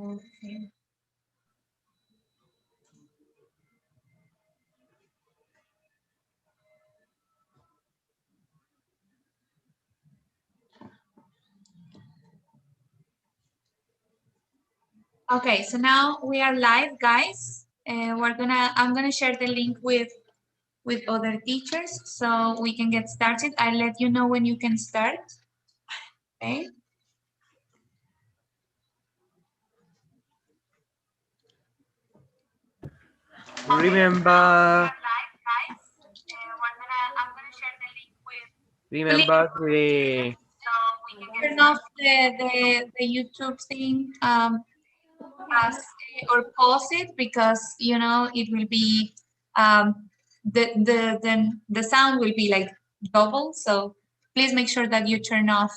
Okay. Okay, so now we are live, guys. I'm gonna share the link with other teachers so we can get started. I'll let you know when you can start. Okay. Remember, remember the Turn off the YouTube thing as or pause it because you know it will be the sound will be like double. So please make sure that you turn off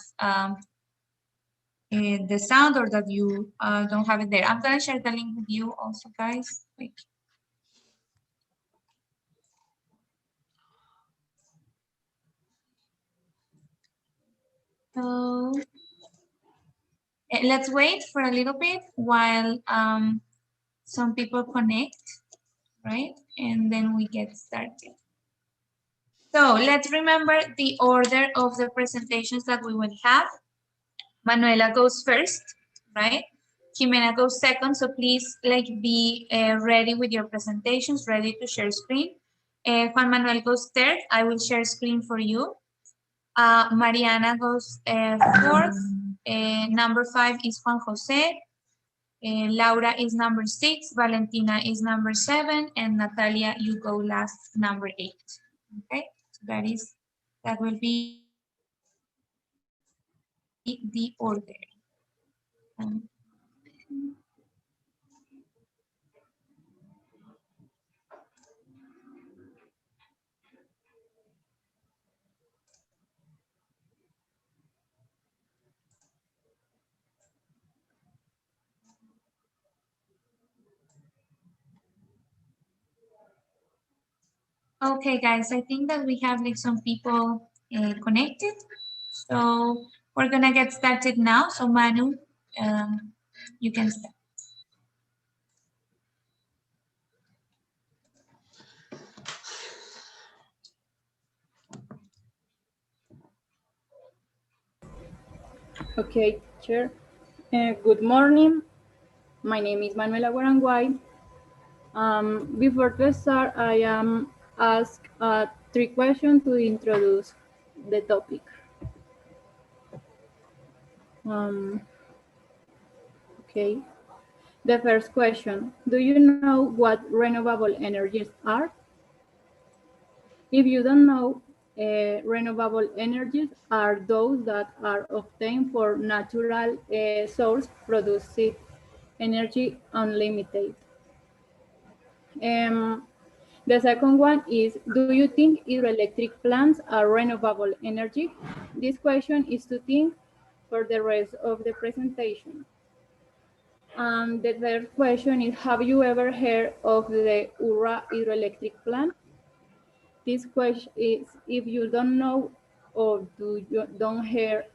the sound or that you don't have it there. I'm gonna share the link with you also, guys. Wait. So let's wait for a little bit while some people connect, right? And then we get started. So let's remember the order of the presentations that we will have. Manuela goes first, right? Jimena goes second, so please like be ready with your presentations, ready to share screen. Juan Manuel goes third, I will share screen for you. Mariana goes fourth, number 5 is Juan Jose, Laura is number 6, Valentina is number 7, and Natalia, you go last, number 8. Okay, so that will be the order. Okay, guys, I think that we have like some people connected. So we're gonna get started now. So Manu, you can start. Okay, teacher. Good morning. My name is Manuela Guaranguay. Before to start, I am asked 3 questions to introduce the topic. Okay. The first question, do you know what renewable energies are? If you don't know, renewable energies are those that are obtained for natural source produced energy unlimited. The second one is, do you think hydroelectric plants are renewable energy? This question is to think for the rest of the presentation. The third question is, have you ever heard of the Ura hydroelectric plant? This question is, if you don't know or you don't hear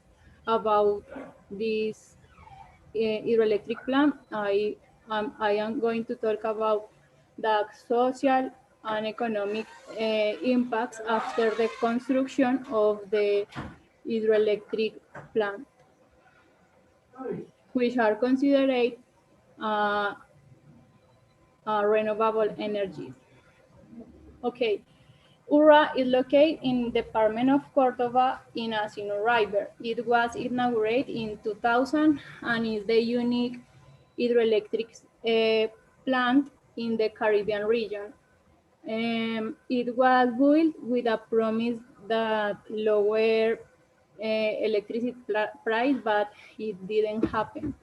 about this hydroelectric plant, I am going to talk about the social and economic impacts after the construction of the hydroelectric plant, which are considered renewable energies. Okay, Ura is located in the department of Córdoba in a Sinú River. It was inaugurated in 2000 and is the unique hydroelectric plant in the Caribbean region. It was built with a promise that lower electricity price, but it didn't happen.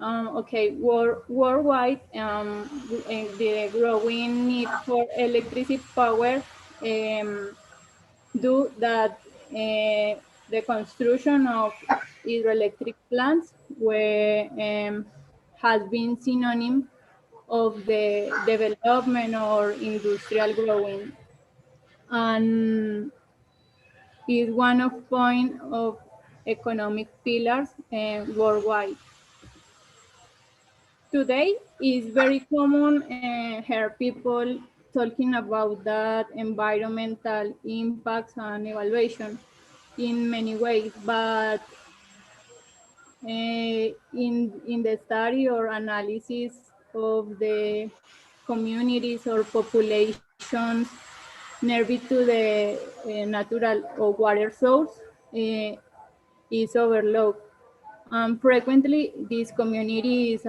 Okay, worldwide, the growing need for electricity power do that the construction of hydroelectric plants has been synonym of the development or industrial growing, and is one of point of economic pillars worldwide. Today is very common hear people talking about that environmental impacts and evaluation in many ways, but in the study or analysis of the communities or populations nearby to the natural or water source is overlooked. Frequently, these communities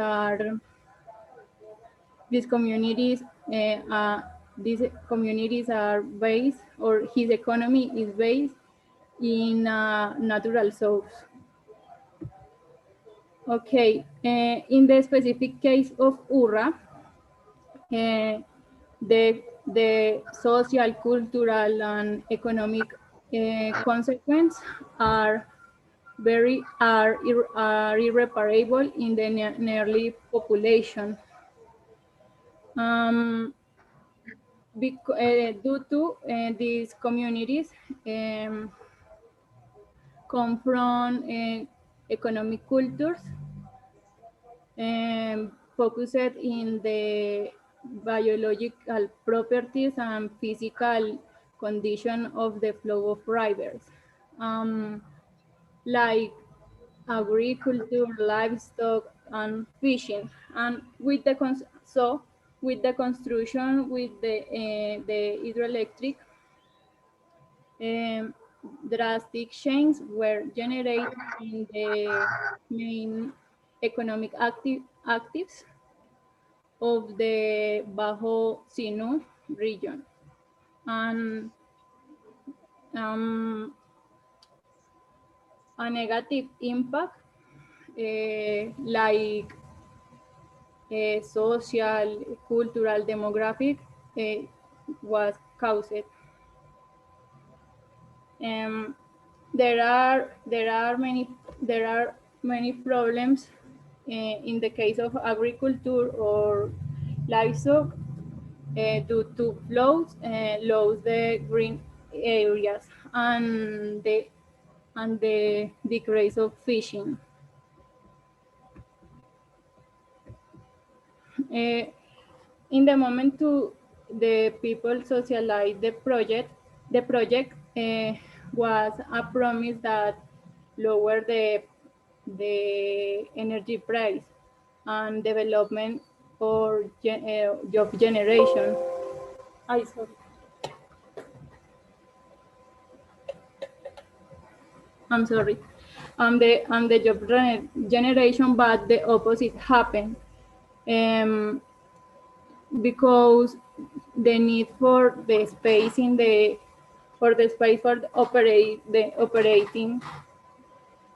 these communities are based, or his economy is based in a natural source. Okay, in the specific case of URA, the social, cultural, and economic consequences are are irreparable in the nearly population. Due to these communities come from economic cultures focused in the biological properties and physical condition of the flow of rivers, like agriculture, livestock, and fishing. And with the with the construction with the hydroelectric, um, drastic changes were generated in the main economic actives of the Bajo Sinu region. And a negative impact like social, cultural, demographic was caused. Um, there are many problems in the case of agriculture or livestock due to floods, lose the green areas and the decrease of fishing. In the moment to the people socialize the project was a promise that lower the energy price and development or job generation. Sorry. I'm sorry. The job generation, but the opposite happened. Because the need for the space for operating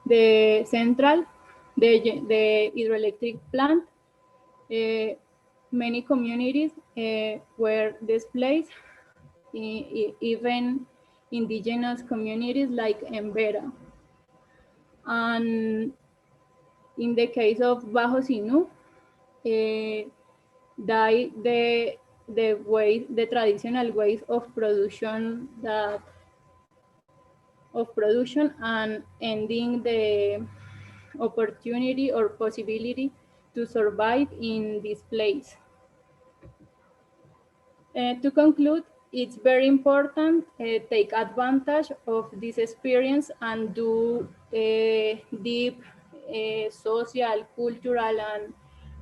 the central, the hydroelectric plant, many communities were displaced, even indigenous communities like Embera. And in the case of Bajo Sinu, the traditional ways of production and ending the opportunity or possibility to survive in this place. To conclude, it's very important take advantage of this experience and do deep social, cultural, and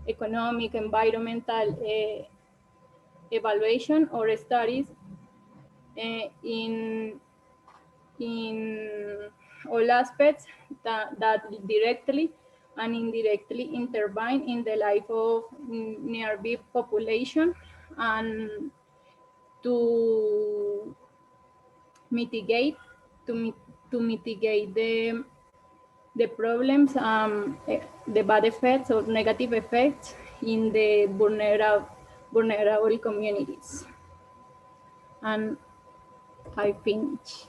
economic, environmental evaluation or studies in all aspects that directly and indirectly intervene in the life of nearby population, and to mitigate the problems, the bad effects or negative effects in the vulnerable communities. And I finish.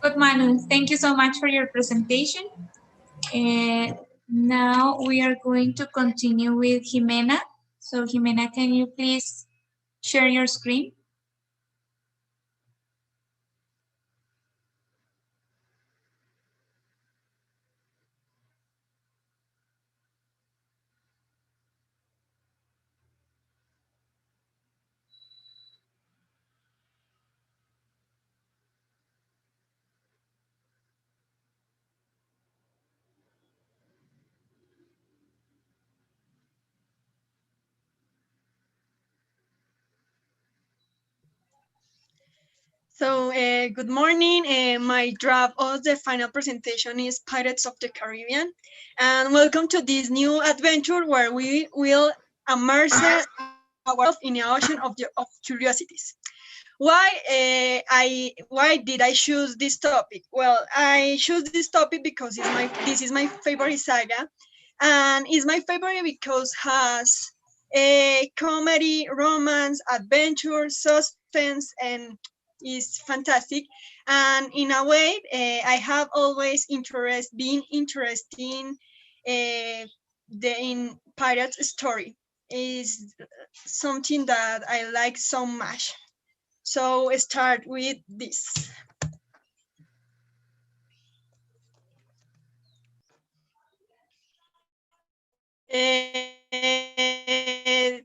Good, Manu. Thank you so much for your presentation. Now we are going to continue with Jimena. So Jimena, can you please share your screen? So, good morning. My draft of the final presentation is Pirates of the Caribbean. And welcome to this new adventure where we will immerse ourselves in the ocean of curiosities. Why did I choose this topic? Well, I choose this topic because this is my favorite saga, and it's my favorite because has a comedy, romance, adventure, suspense, and is fantastic. And in a way, I have always been interested in the in pirates story. Is something that I like so much. So start with this.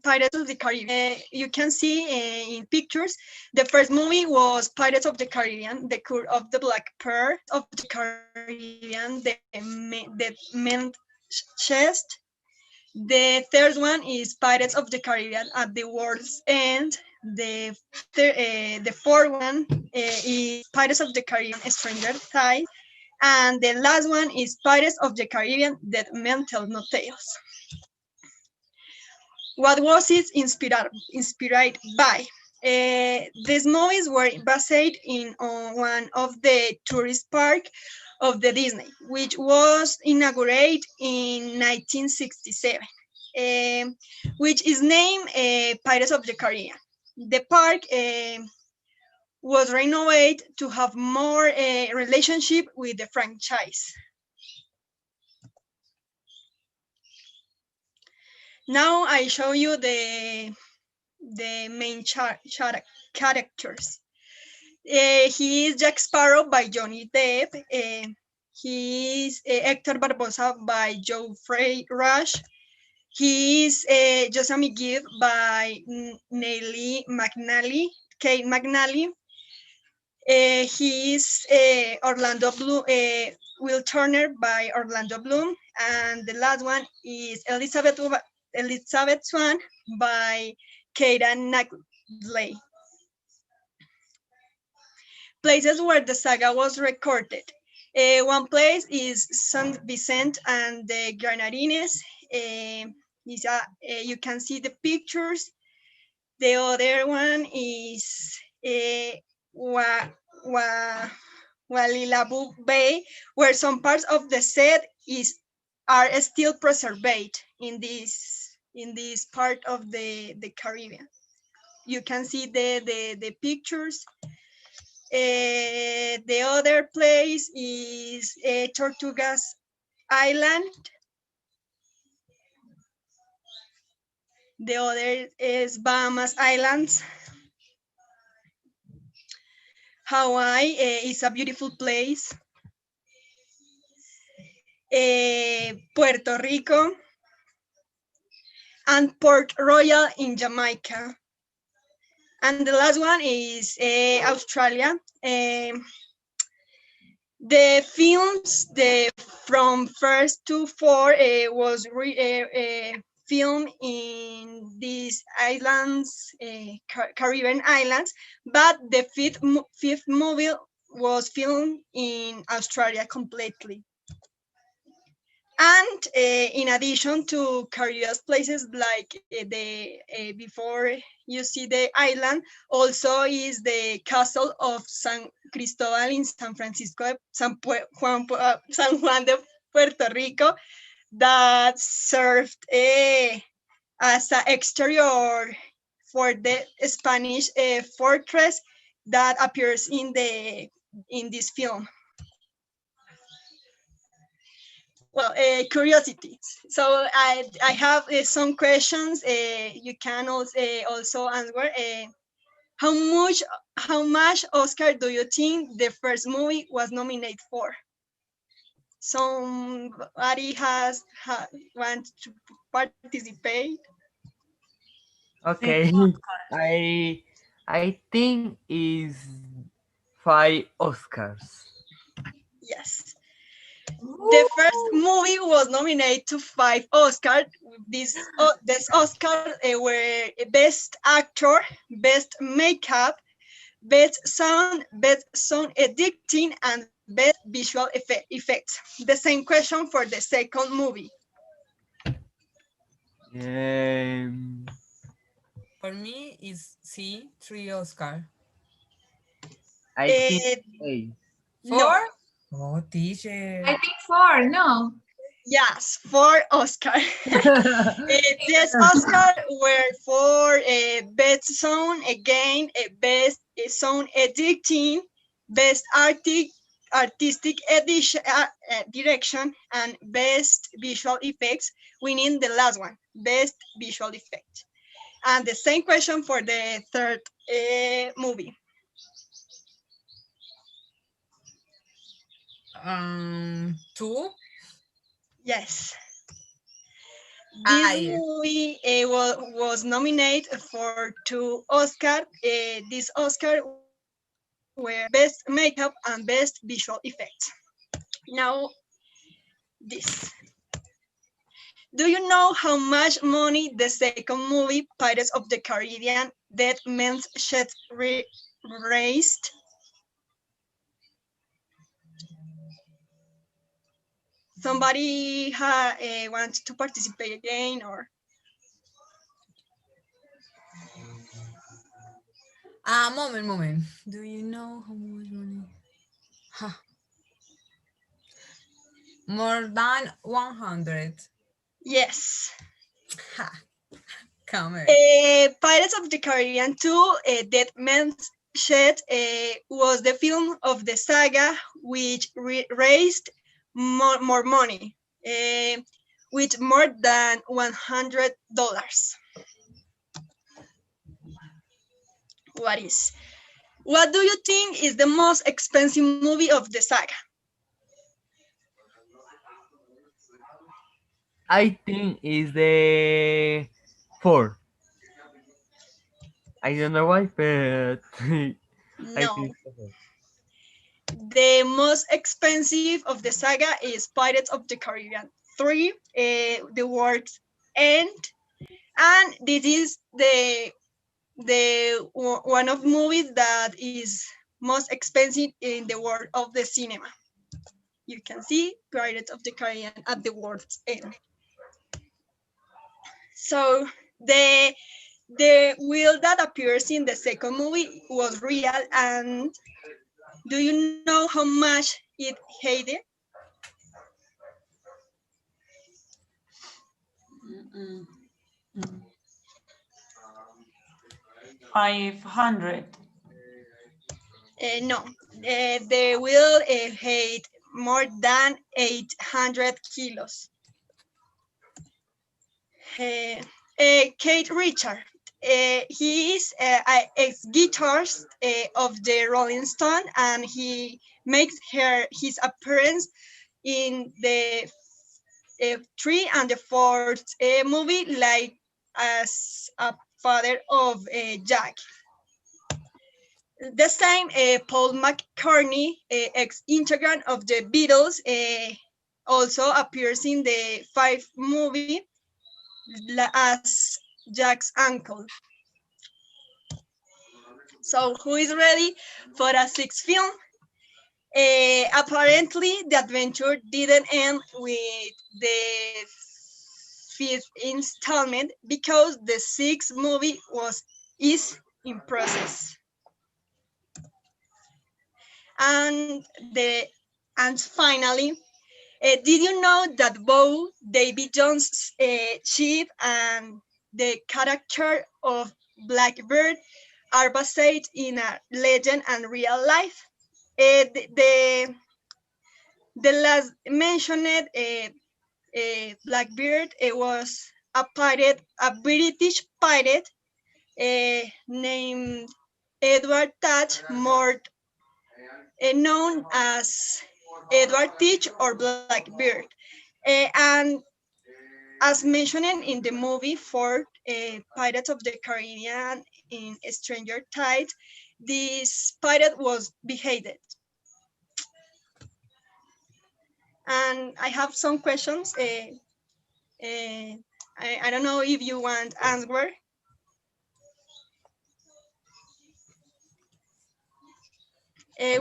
Pirates of the Caribbean. You can see in pictures. The first movie was Pirates of the Caribbean, The Cure of the Black Pearl, of the Caribbean, the Mint Chest. The third one is Pirates of the Caribbean at the World's End. The fourth one is Pirates of the Caribbean Stranger Tides. And the last one is Pirates of the Caribbean Dead Men Tell No Tales. What was it inspired by? These movies were based on one of the tourist park of the Disney, which was inaugurated in 1967, which is named Pirates of the Caribbean. The park was renovated to have more relationship with the franchise. Now I show you the main characters. He is Jack Sparrow by Johnny Depp. He is Hector Barbosa by Geoffrey Rush. He is Joseph McGee by Nellie McNally, Kate McNally. He is Orlando Bloom, Will Turner by Orlando Bloom, and the last one is Elizabeth Swan by Keira Knightley. Places where the saga was recorded. One place is San Vicente and the Grenadines. You can see the pictures. The other one is Walilabu Bay, where some parts of the set are still preserved in this part of the Caribbean. You can see the pictures. The other place is Tortugas Island. The other is Bahamas Islands. Hawaii is a beautiful place. Puerto Rico and Port Royal in Jamaica. And the last one is Australia. The films from first to four was filmed in these islands, Caribbean islands, but the fifth movie was filmed in Australia completely. And in addition to curious places like before you see the island, also is the castle of San Cristobal in San Francisco, San Juan de Puerto Rico, that served as an exterior for the Spanish fortress that appears in this film. Well, curiosities. So I have some questions. You can also answer. How much Oscar do you think the first movie was nominated for? Somebody want to participate? Okay, I think is 5 Oscars. Yes. The first movie was nominated to 5 Oscars. This Oscar were Best Actor, Best Makeup, best sound editing, and best visual effects. The same question for the second movie. Um, For me, is C, 3 Oscar. I think Uh, A. 4? no, Oh, teacher. I think 4, no. yes, for Oscar. These Oscar were for best sound, again, best sound editing, best artistic edition, direction, and best visual effects, winning the last one, best visual effect. And the same question for the third movie. 2? Yes. Ah, This yeah. movie was nominated for 2 Oscar. This Oscar were best makeup and best visual effects. Now, this. Do you know how much money the second movie, Pirates of the Caribbean, Dead Man's Shed raised? Somebody wants to participate again, or Moment. Do you know how much money? Huh. More than 100. yes. Ha. Come here. Pirates of the Caribbean 2, Dead Man's Shed, was the film of the saga which raised more money, with more than $100. What do you think is the most expensive movie of the saga? I think is the 4. I don't know why, but I No. think so. The most expensive of the saga is Pirates of the Caribbean 3, The World's End, and this is the one of movies that is most expensive in the world of the cinema. You can see Pirates of the Caribbean at the world's end. So the wheel that appears in the second movie was real, and do you know how much it hated? 500. No, the wheel weighed more than 800 kilos. Kate Richard. He is a ex-guitarist of the Rolling Stone, and he makes his appearance in the 3 and 4 movie, like as a father of Jack. The same Paul McCartney, ex-integrant of the Beatles, also appears in the 5 movie as Jack's uncle. So who is ready for a 6th film? Apparently, the adventure didn't end with the 5th installment because the 6th movie is in process. And finally, did you know that both David Jones' ship and the character of Blackbird are based in a legend and real life? The last mentioned Blackbeard was a British pirate named Edward Thatch, more known as Edward Teach or Blackbeard. And as mentioned in the movie for Pirates of the Caribbean in Stranger Tides, this pirate was beheaded. And I have some questions. I don't know if you want answer.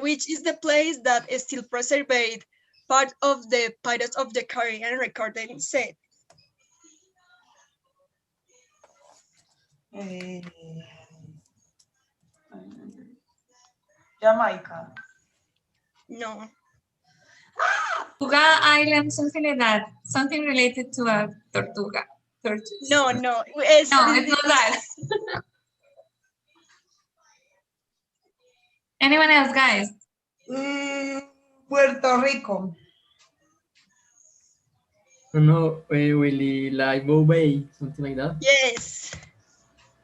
which is the place that still preserved part of the Pirates of the Caribbean recording set. Eh, Jamaica. No, Tortuga Island, something like that. Something related to a tortuga. Tortoise. no. No, it's not that. Anyone else, guys? Puerto Rico. No, Willy like Bay, something like that. Yes,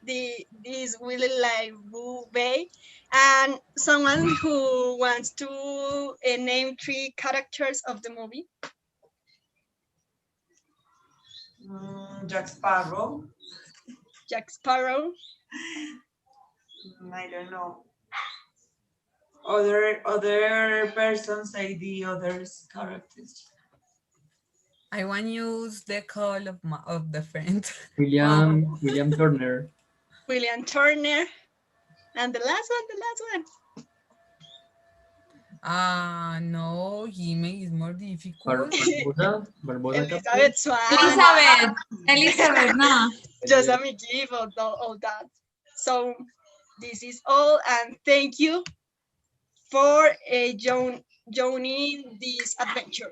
this Willie like Bay, and someone who wants to name 3 characters of the movie. Jack Sparrow. Jack Sparrow. I don't know. Other persons say the others characters. I want to use the call of the friend. William Turner. William Turner. And the last one. No, he makes more difficult. Barbosa Elizabeth Swan. Elizabeth, no. Just a me give all that. So this is all, and thank you for joining this adventure.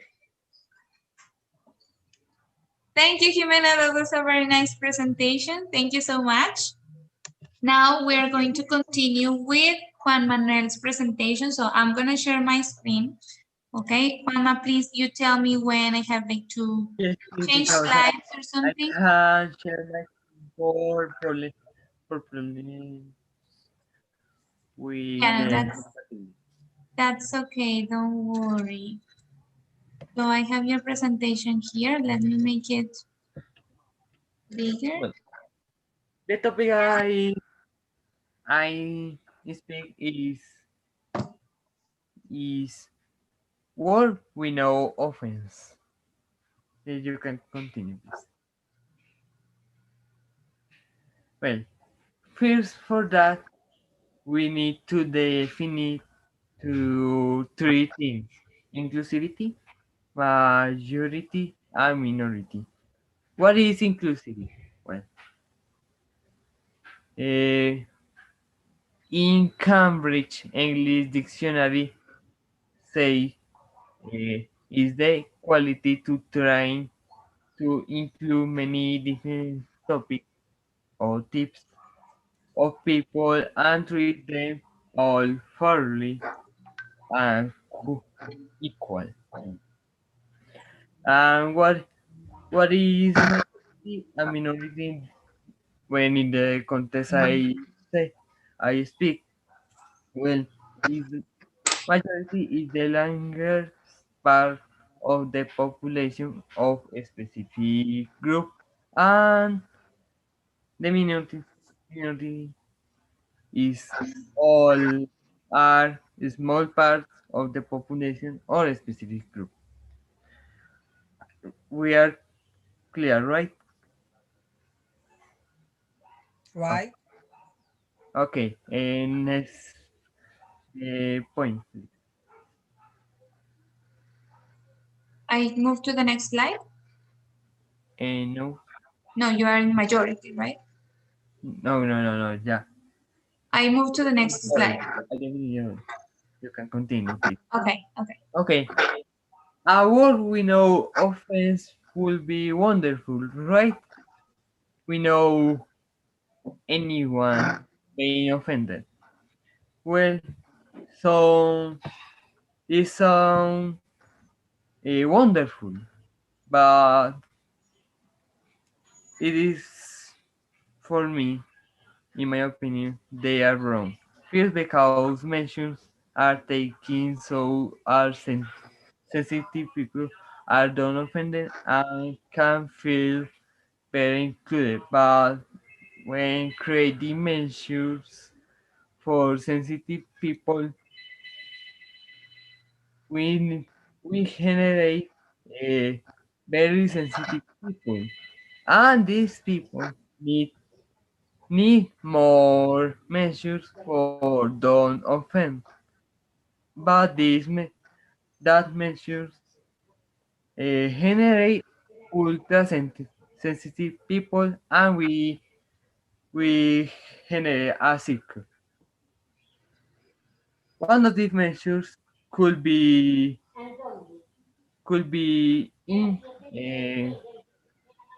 Thank you, Jimena. That was a very nice presentation. Thank you so much. Now we're going to continue with Juan Manuel's presentation. So I'm going to share my screen. Okay, Juanma, please, you tell me when I have like to change slides or something. I can share my for problem with Yeah, the that's okay. Don't worry. So I have your presentation here. Let me make it bigger. Well, the topic I speak is what we know offense. You can continue, please. Well, first for that we need to define to 3 things: inclusivity, majority, and minority. What is inclusivity? Well, in Cambridge English Dictionary say is the quality to trying to include many different topics or types of people and treat them all fairly and equal. And what is minority? A minority when in the context I speak, well, is majority is the largest part of the population of a specific group, and the minority is all are small parts of the population or a specific group. We are clear, right? Right? Okay, and next point, please. I move to the next slide. No, No, you are in majority, right? no, yeah. I move to the next slide. You can continue, please. Okay. Okay. A word we know offense will be wonderful, right? We know anyone being offended. Well, so it sounds wonderful, but it is, for me, in my opinion, they are wrong. First, because measures are taken so our sensitive people are done offended and can feel very included. But when creating measures for sensitive people, we we generate a very sensitive people, and these people need more measures for don't offend. but that measures generate ultra sensitive people, and we generate a circle. One of these measures could be in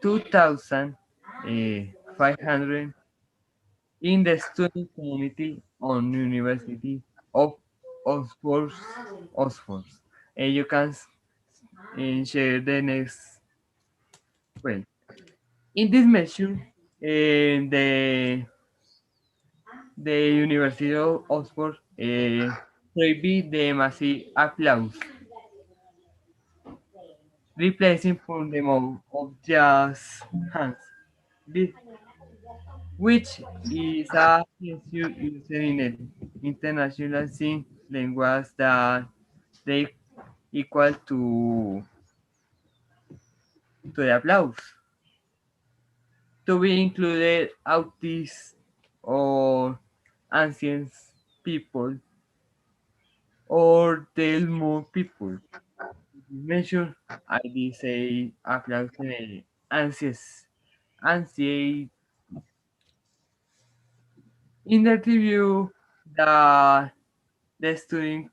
2,500 in the student community on University of Oxford. Oxford. And you can share the next. Well, in this measure, the University of Oxford prohibit the massive applause, replacing for the mode of just hands, thi- which is a feature used in the international sign language that they equal to the applause. To be included autists or ancient people or Delmo people. Measure ID say approximately anxiety in the review the student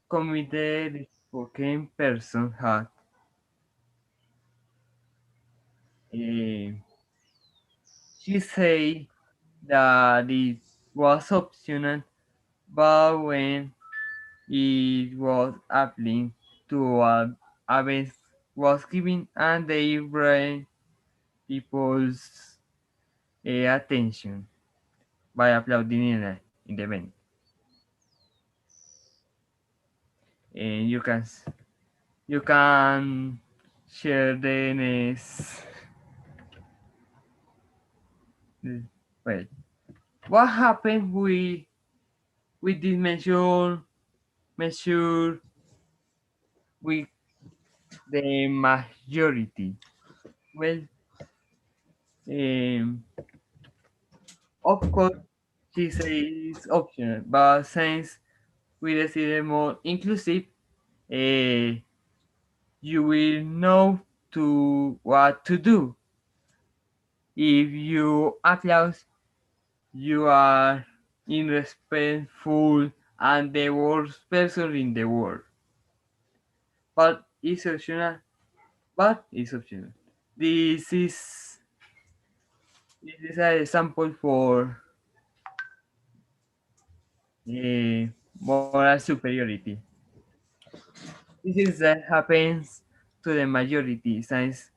committed spoken person had eh, she say that it was optional but when it was applying to a event was given and they bring people's attention by applauding in the event. And you can share the next. Well, what happened with this measure with the majority? Well, um, of course, she says optional, but since we decided more inclusive, uh, you will know to what to do. If you applaud, you are irrespectful and the worst person in the world. But it's optional. But it's optional. This is this is an example for moral superiority. This is that happens to the majority since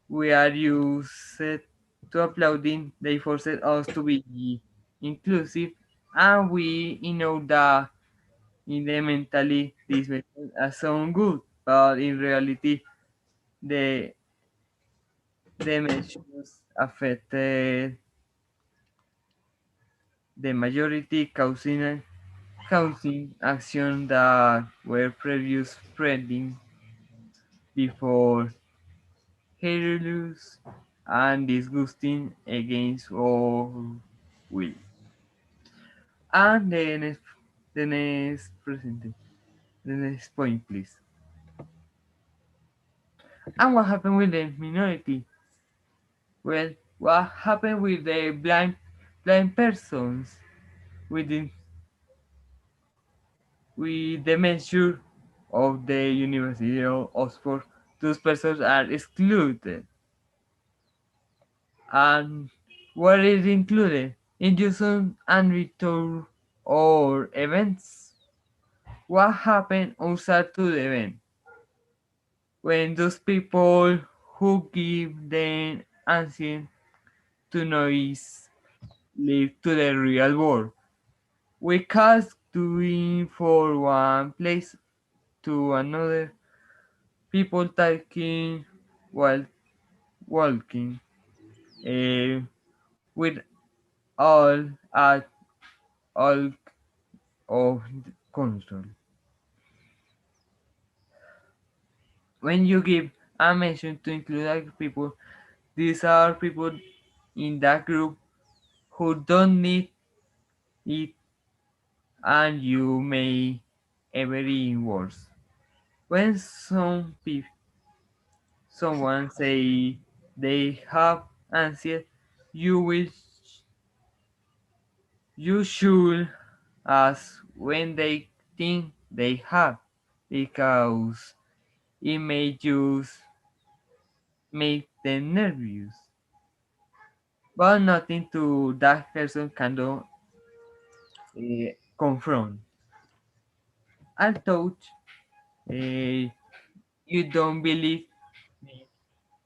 we are used to applauding. They forced us to be inclusive, and we know that in the mentally these methods are sound good, but in reality the measures affected the majority causing action that were previous spreading before hilarious and disgusting against all will. And the next present, the next point, please. And what happened with the minority? Well, what happened with the blind persons? With the measure of the University of Oxford, those persons are excluded. And what is included? Induction and return or events. What happened outside to the event? When those people who give the ancient to noise live to the real world. We can't doing for one place to another. People talking while walking uh, with all at all of control. When you give a mention to include other people, these are people in that group who don't need it, and you may every word. When someone say they have answered, you will you should ask when they think they have, because it may just make them nervous. But nothing to that person cannot confront. I thought you don't believe me.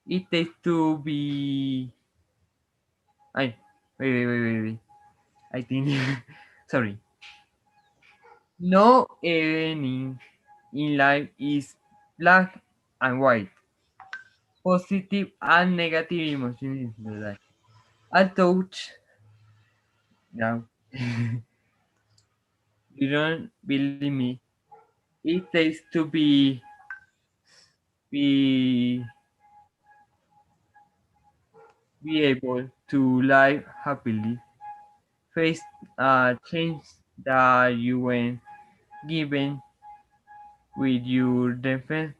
It takes to be. I wait. I think sorry. No evening in life is black and white. Positive and negative emotions in life. I thought now you don't believe me. It takes to be be able to live happily, face change that you were given with your defense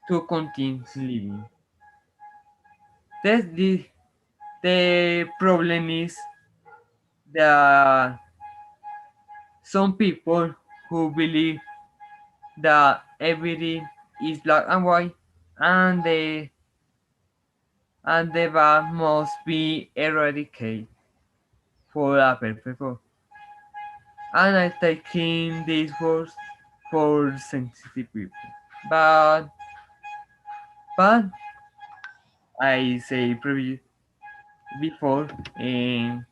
to continue living. That's the problem is that some people who believe that everything is black and white, and the bad must be eradicated for a perfect world. And I taking these words for sensitive people. But I say before, and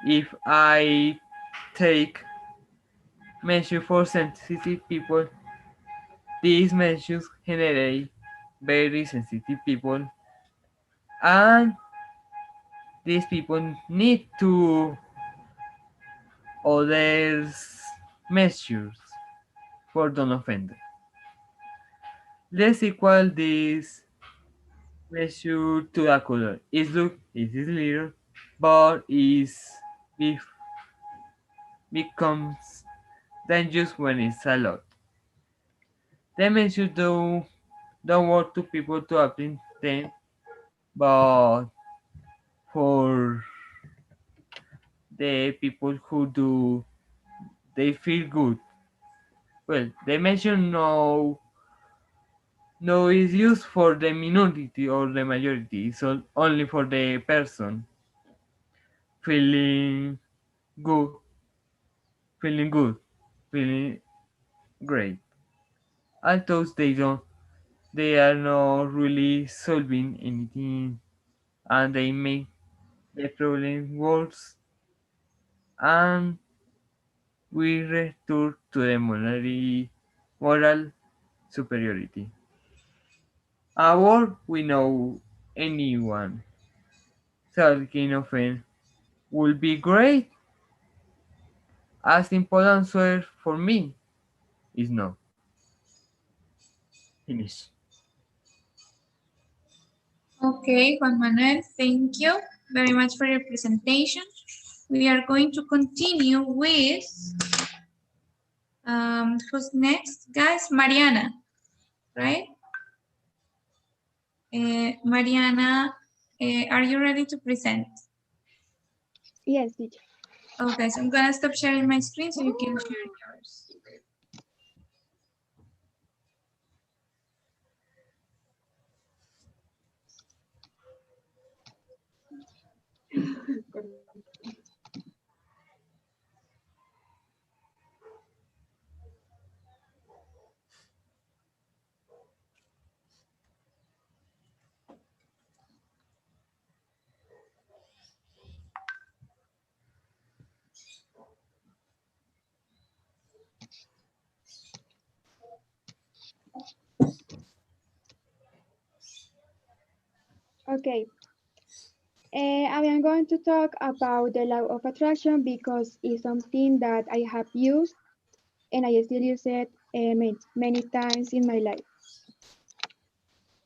if I take measure for sensitive people, these measures generate very sensitive people, and these people need to others measures for don't offend. Let's equal this measure to a color. It is little, but becomes dangerous when it's a lot. The measure don't want to people to apply them, but for the people who do, they feel good. Well, the measure no is used for the minority or the majority. It's only for the person feeling good, feeling good, feeling great. Although they are not really solving anything, and they make the problem worse, and we return to the moral superiority. A world we know anyone talking often would be great. A simple answer for me is no. Finish. Okay, Juan Manuel, thank you very much for your presentation. We are going to continue with, who's next, guys? Mariana, right? Mariana, are you ready to present? Yes, teacher. Okay, so I'm gonna stop sharing my screen so you can share yours. Okay. I am going to talk about the law of attraction because it's something that I have used and I still use it many times in my life.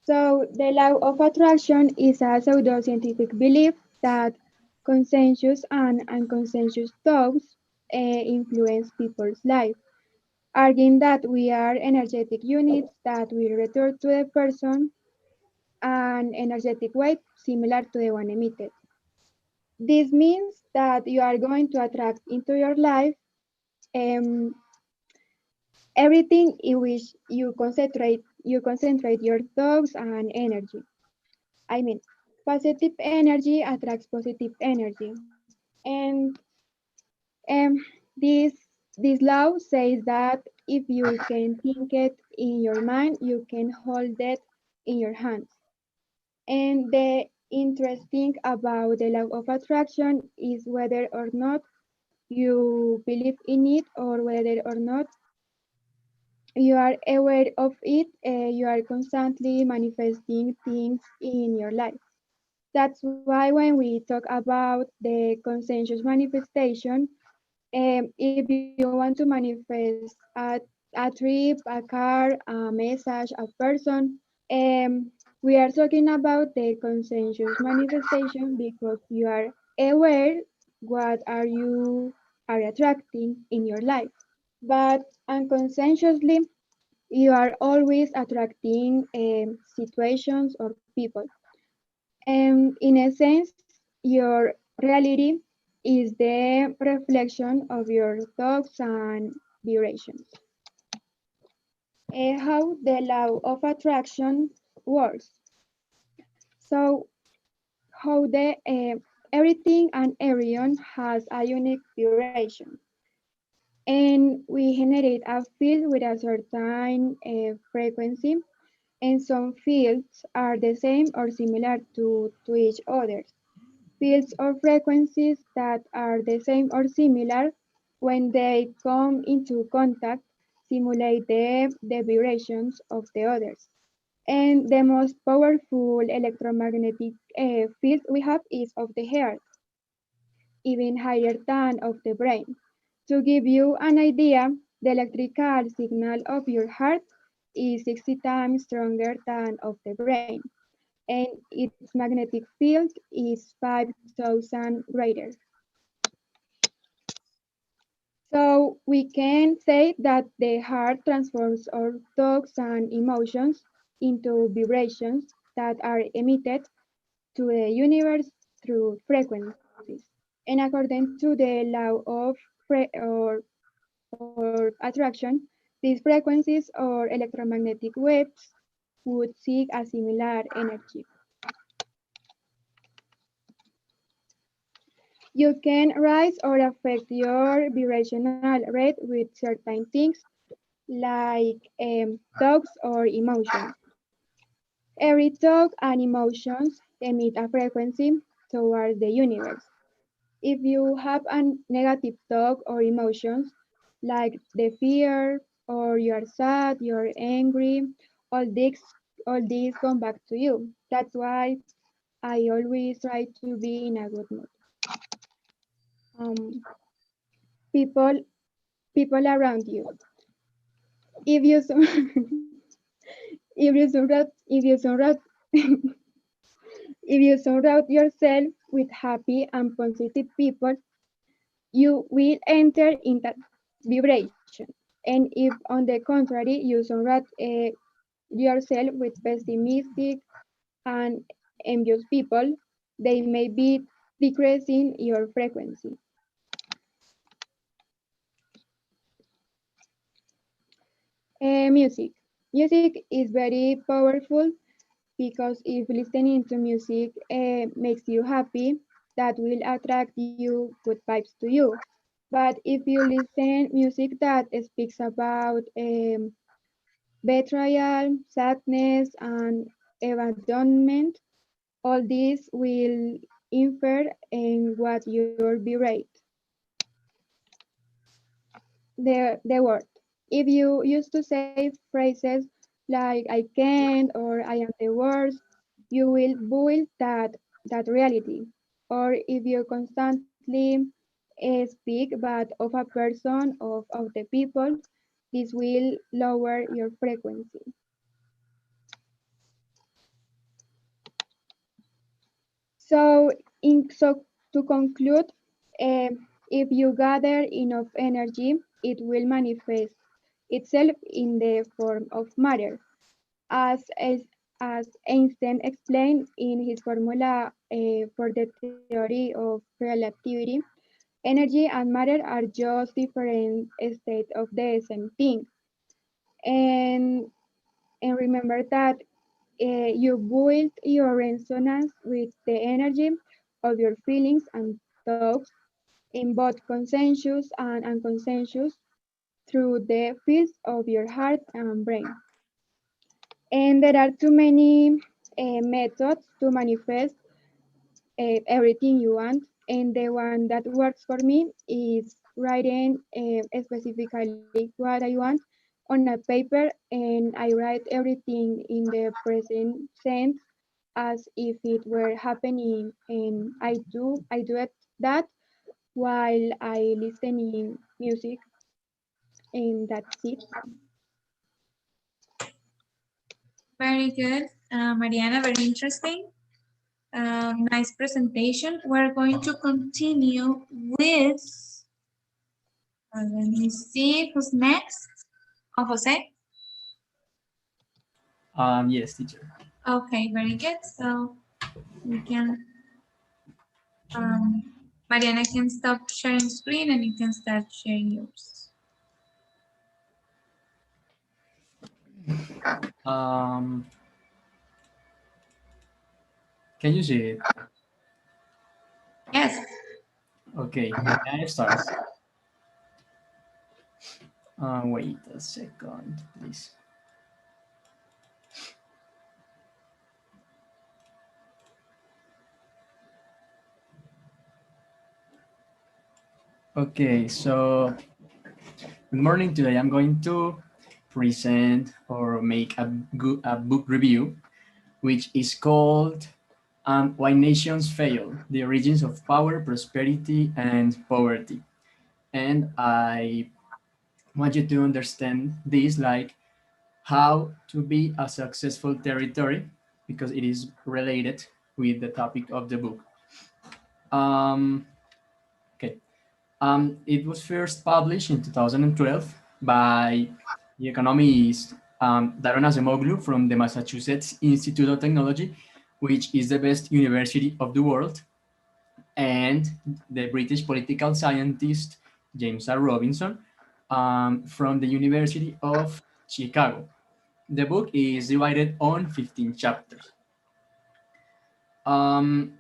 So the law of attraction is a pseudoscientific belief that consensus and unconsensus thoughts influence people's life, arguing that we are energetic units that will return to the person an energetic wave similar to the one emitted. This means that you are going to attract into your life um, everything in which you concentrate your thoughts and energy. I mean, positive energy attracts positive energy. And um, this this law says that if you can think it in your mind, you can hold it in your hands. And the interesting about the law of attraction is whether or not you believe in it or whether or not you are aware of it, you are constantly manifesting things in your life. That's why when we talk about the consensus manifestation, if you want to manifest a trip, a car, a message, a person, we are talking about the consensus manifestation because you are aware what are attracting in your life. But unconsciously, you are always attracting situations or people. And in a sense, your reality is the reflection of your thoughts and vibrations. How the law of attraction works. So, how the everything and everyone has a unique vibration, and we generate a field with a certain frequency, and some fields are the same or similar to each other. Fields or frequencies that are the same or similar when they come into contact simulate the vibrations of the others. And the most powerful electromagnetic field we have is of the heart, even higher than of the brain. To give you an idea, the electrical signal of your heart is 60 times stronger than of the brain, and its magnetic field is 5,000 greater. So we can say that the heart transforms our thoughts and emotions into vibrations that are emitted to the universe through frequencies. And according to the law of or attraction, these frequencies or electromagnetic waves would seek a similar energy. You can rise or affect your vibrational rate with certain things like thoughts or emotions. Every thought and emotions emit a frequency towards the universe. If you have a negative thought or emotions like the fear or you're sad, you're angry, all these all these come back to you. That's why I always try to be in a good mood. Um, people people around you. If you if you surround if you surround yourself with happy and positive people, you will enter in that vibration. And if on the contrary you surround yourself with pessimistic and envious people, they may be decreasing your frequency. Music. Music is very powerful because if listening to music makes you happy, that will attract you good vibes to you. But if you listen music that speaks about betrayal, sadness, and abandonment, all these will infer in what your vibrate. The word. If you used to say phrases like I can't or I am the worst, you will build that reality. Or if you constantly speak but of a person of the people, this will lower your frequency. So to conclude, If you gather enough energy, it will manifest itself in the form of matter. As Einstein explained in his formula for the theory of relativity, energy and matter are just different states of the same thing. And, and remember that you build your resonance with the energy of your feelings and thoughts in both conscious and unconscious through the fields of your heart and brain. And there are too many methods to manifest everything you want. And the one that works for me is writing specifically what I want on a paper, and I write everything in the present tense as if it were happening, and I do it that while I listening music, and that's it. Very good, Mariana, very interesting. Nice presentation. We're going to continue with, let me see who's next. Oh, Jose? Yes, teacher. Okay, very good. So we can, um, Mariana can stop sharing screen and you can start sharing yours. Um, can you see it? Yes. Okay, I start. Wait a second, please. Okay, so good morning. Today I'm going to present or make a book review, which is called Why Nations Fail, The Origins of Power, Prosperity, and Poverty. And I want you to understand this like how to be a successful territory because it is related with the topic of the book. Um, okay. It was first published in 2012 by the economist Daron Acemoglu from the Massachusetts Institute of Technology, which is the best university of the world, and the British political scientist James R. Robinson from the University of Chicago. The book is divided on 15 chapters. Um,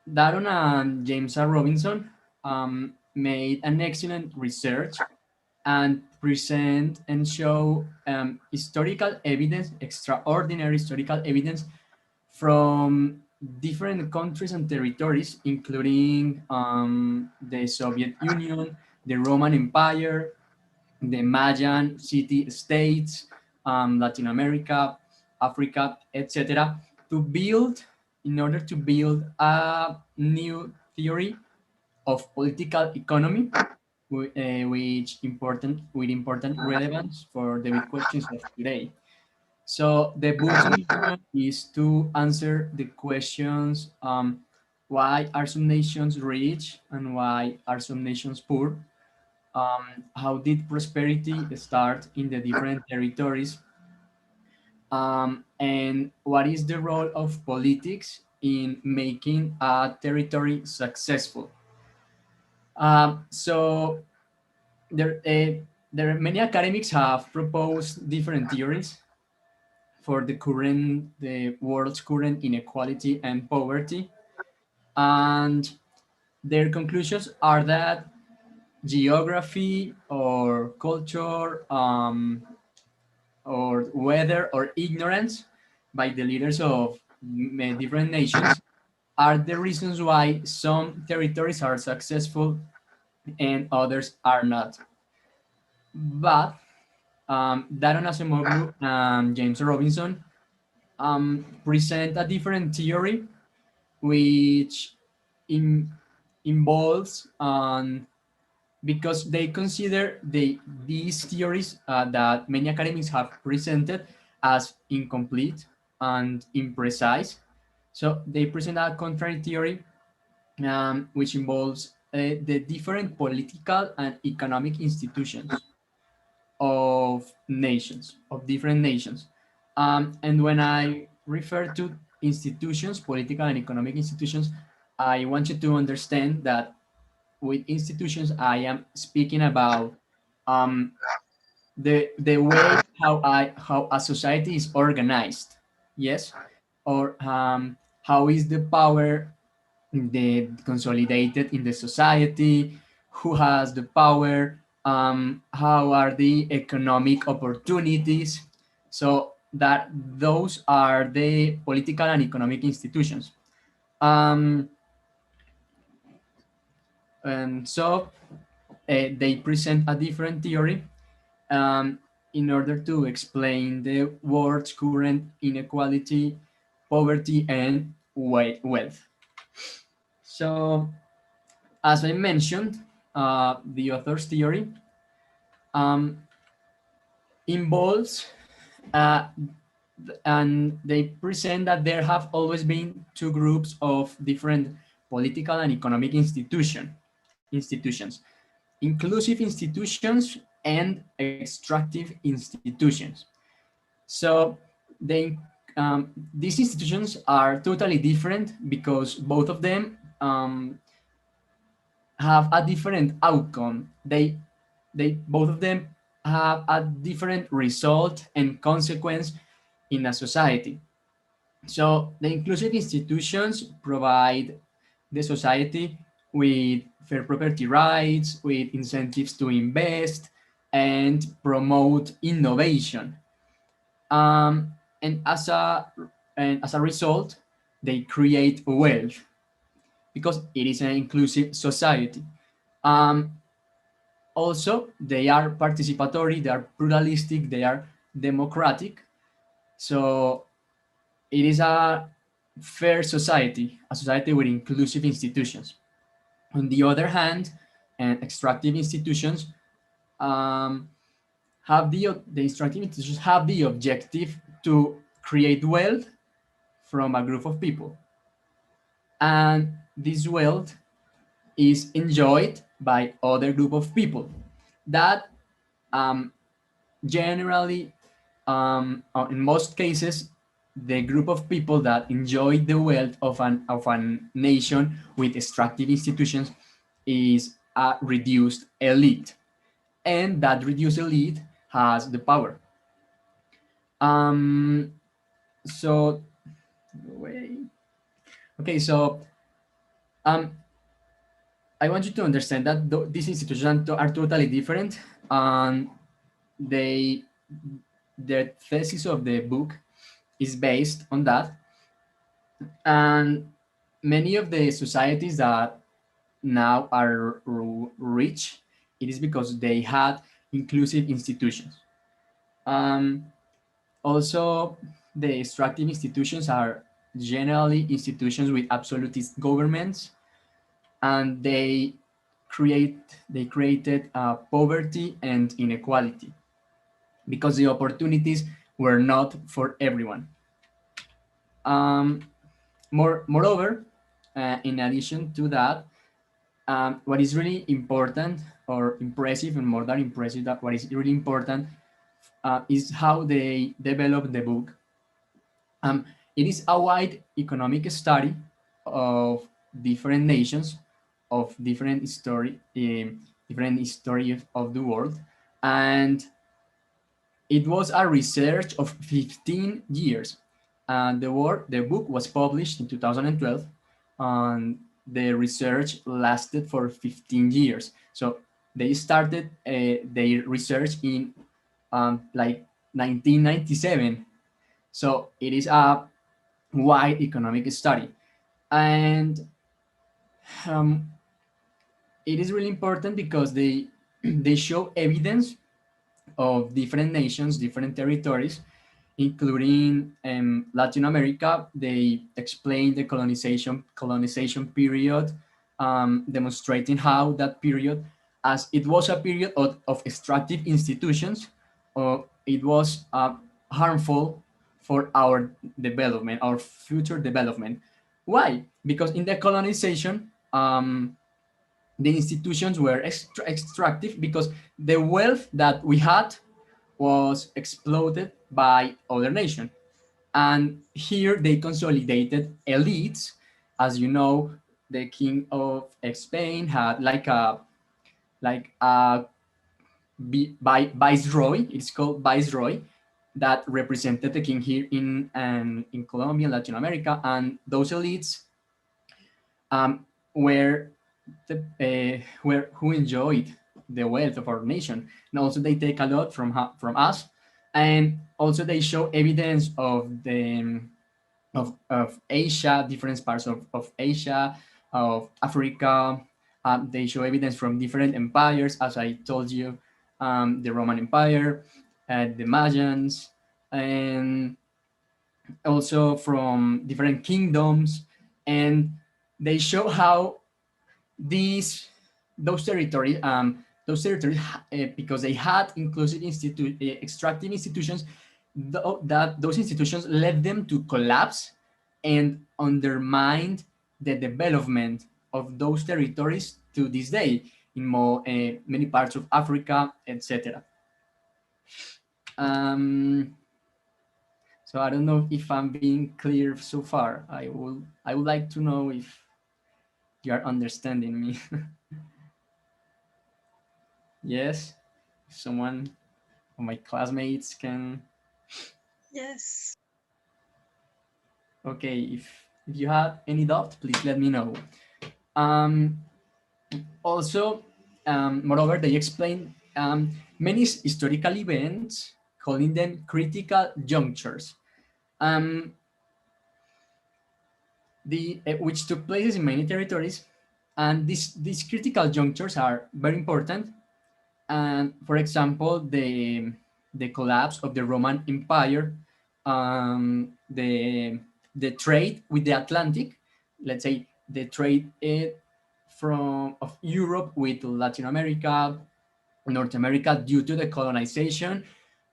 Daron and James R. Robinson made an excellent research and present and show historical evidence, extraordinary historical evidence from different countries and territories, including the Soviet Union, the Roman Empire, the Mayan city states, Latin America, Africa, etc., to build, in order to build a new theory of political economy, which important with important relevance for the big questions of today. So the book's mission is to answer the questions: why are some nations rich and why are some nations poor? How did prosperity start in the different territories? And what is the role of politics in making a territory successful? So there are many academics have proposed different theories for the world's current inequality and poverty, and their conclusions are that geography or culture or weather or ignorance by the leaders of different nations are the reasons why some territories are successful and others are not. But Daron Acemoglu and James Robinson present a different theory which in, involves because they consider these theories that many academics have presented as incomplete and imprecise. So they present a contrary theory which involves the different political and economic institutions of nations, of different nations. And when I refer to institutions, political and economic institutions, I want you to understand that with institutions, I am speaking about um, the way how a society is organized. Yes, or how is the power consolidated in the society, who has the power, how are the economic opportunities. So that those are the political and economic institutions. Um, and so they present a different theory um, in order to explain the world's current inequality, poverty, and wealth. So, as I mentioned, the author's theory um, involves, uh, and they present that there have always been two groups of different political and economic institutions, inclusive institutions and extractive institutions. So they these institutions are totally different because both of them have a different outcome. They both of them have a different result and consequence in a society. So the inclusive institutions provide the society with fair property rights, with incentives to invest and promote innovation. Um, and as a result, they create wealth because it is an inclusive society. Um, Also, they are participatory, they are pluralistic, they are democratic. So it is a fair society, a society with inclusive institutions. On the other hand, and extractive institutions um, the extractive institutions have the objective to create wealth from a group of people, and this wealth is enjoyed by other group of people that um, generally, in most cases, the group of people that enjoy the wealth of an nation with extractive institutions is a reduced elite, and that reduced elite has the power. Um, so, wait. Okay, so um, I want you to understand that these institutions are totally different, and they the thesis of the book is based on that. And many of the societies that now are rich, it is because they had inclusive institutions. Um, Also, the extractive institutions are generally institutions with absolutist governments, and create they created poverty and inequality because the opportunities were not for everyone. Um, Moreover, in addition to that, what is really important or impressive, and more than impressive, that what is really important is how they develop the book. It is a wide economic study of different nations, of different history of the world, and it was a research of 15 years. And the book was published in 2012, and the research lasted for 15 years. So they started their research in like 1997. So it is a wide economic study. And um, it is really important because they show evidence of different nations, different territories, including Latin America. They explain the colonization period, demonstrating how that period, as it was a period of extractive institutions, it was harmful for our development, our future development. Why? Because in the colonization, the institutions were extractive because the wealth that we had was exploited by other nations. And here they consolidated elites. As you know, the king of Spain had like a viceroy. It's called viceroy, that represented the king here in Colombia, Latin America, and those elites um, were who enjoyed the wealth of our nation, and also they take a lot from us, and also they show evidence of Asia, different parts of Asia, of Africa. They show evidence from different empires, as I told you, the Roman Empire, the Mayans, and also from different kingdoms, and they show how these those territories because they had inclusive extractive institutions, that those institutions led them to collapse and undermined the development of those territories to this day in many parts of Africa, etc. um, so I don't know if I'm being clear so far. I would like to know if you are understanding me. Yes, if someone of my classmates can. Yes. Okay, if you have any doubt, please let me know. Um, Also, moreover, they explain many historical events, calling them critical junctures, um, which took places in many territories. And these critical junctures are very important. And for example, the collapse of the Roman Empire, the trade with the Atlantic, let's say the trade from of Europe with Latin America, North America, due to the colonization,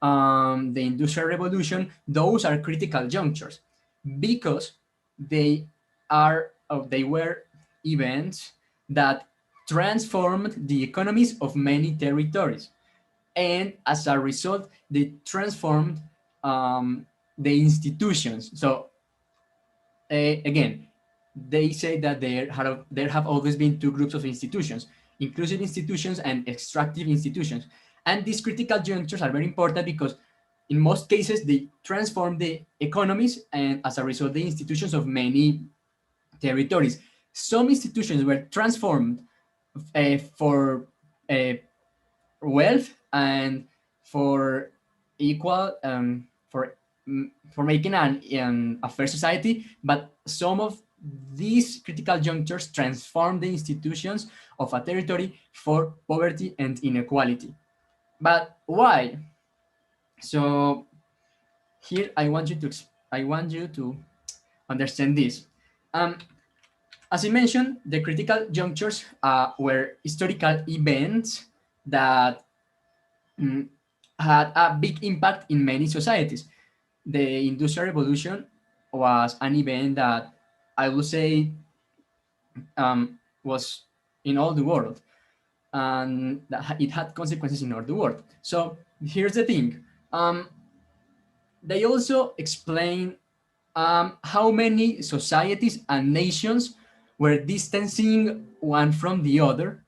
the Industrial Revolution. Those are critical junctures because they they were events that transformed the economies of many territories, and as a result, they transformed the institutions. So again, they say that there have always been two groups of institutions: inclusive institutions and extractive institutions. And these critical junctures are very important because in most cases they transform the economies and as a result the institutions of many territories. Some institutions were transformed for uh, wealth and for equal for making a fair society, but some of these critical junctures transform the institutions of a territory for poverty and inequality. But why? So here I want you to understand this. um, as I mentioned, the critical junctures were historical events that mm, had a big impact in many societies. The Industrial Revolution was an event that I would say was in all the world, and that it had consequences in all the world. So here's the thing. Um, they also explain how many societies and nations were distancing one from the other,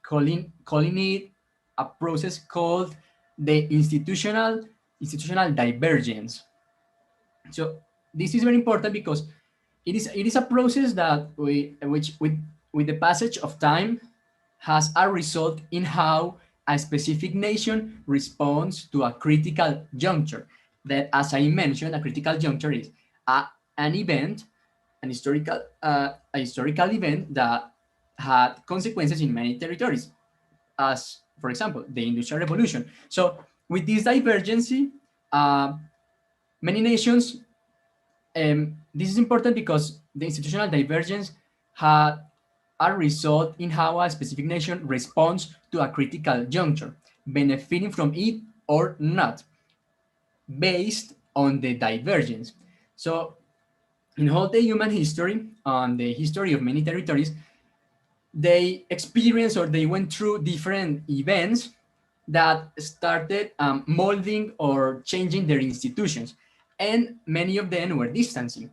calling it a process called the institutional divergence. So this is very important because it is a process that which with the passage of time has a result in how a specific nation responds to a critical juncture. That, as I mentioned, a critical juncture is an event, a historical event that had consequences in many territories, as for example the Industrial Revolution. So with this divergency, uh, many nations. This is important because the institutional divergence had a result in how a specific nation responds to a critical juncture, benefiting from it or not, based on the divergence. So, in all the human history, on the history of many territories, they experienced or they went through different events that started molding or changing their institutions, and many of them were distancing.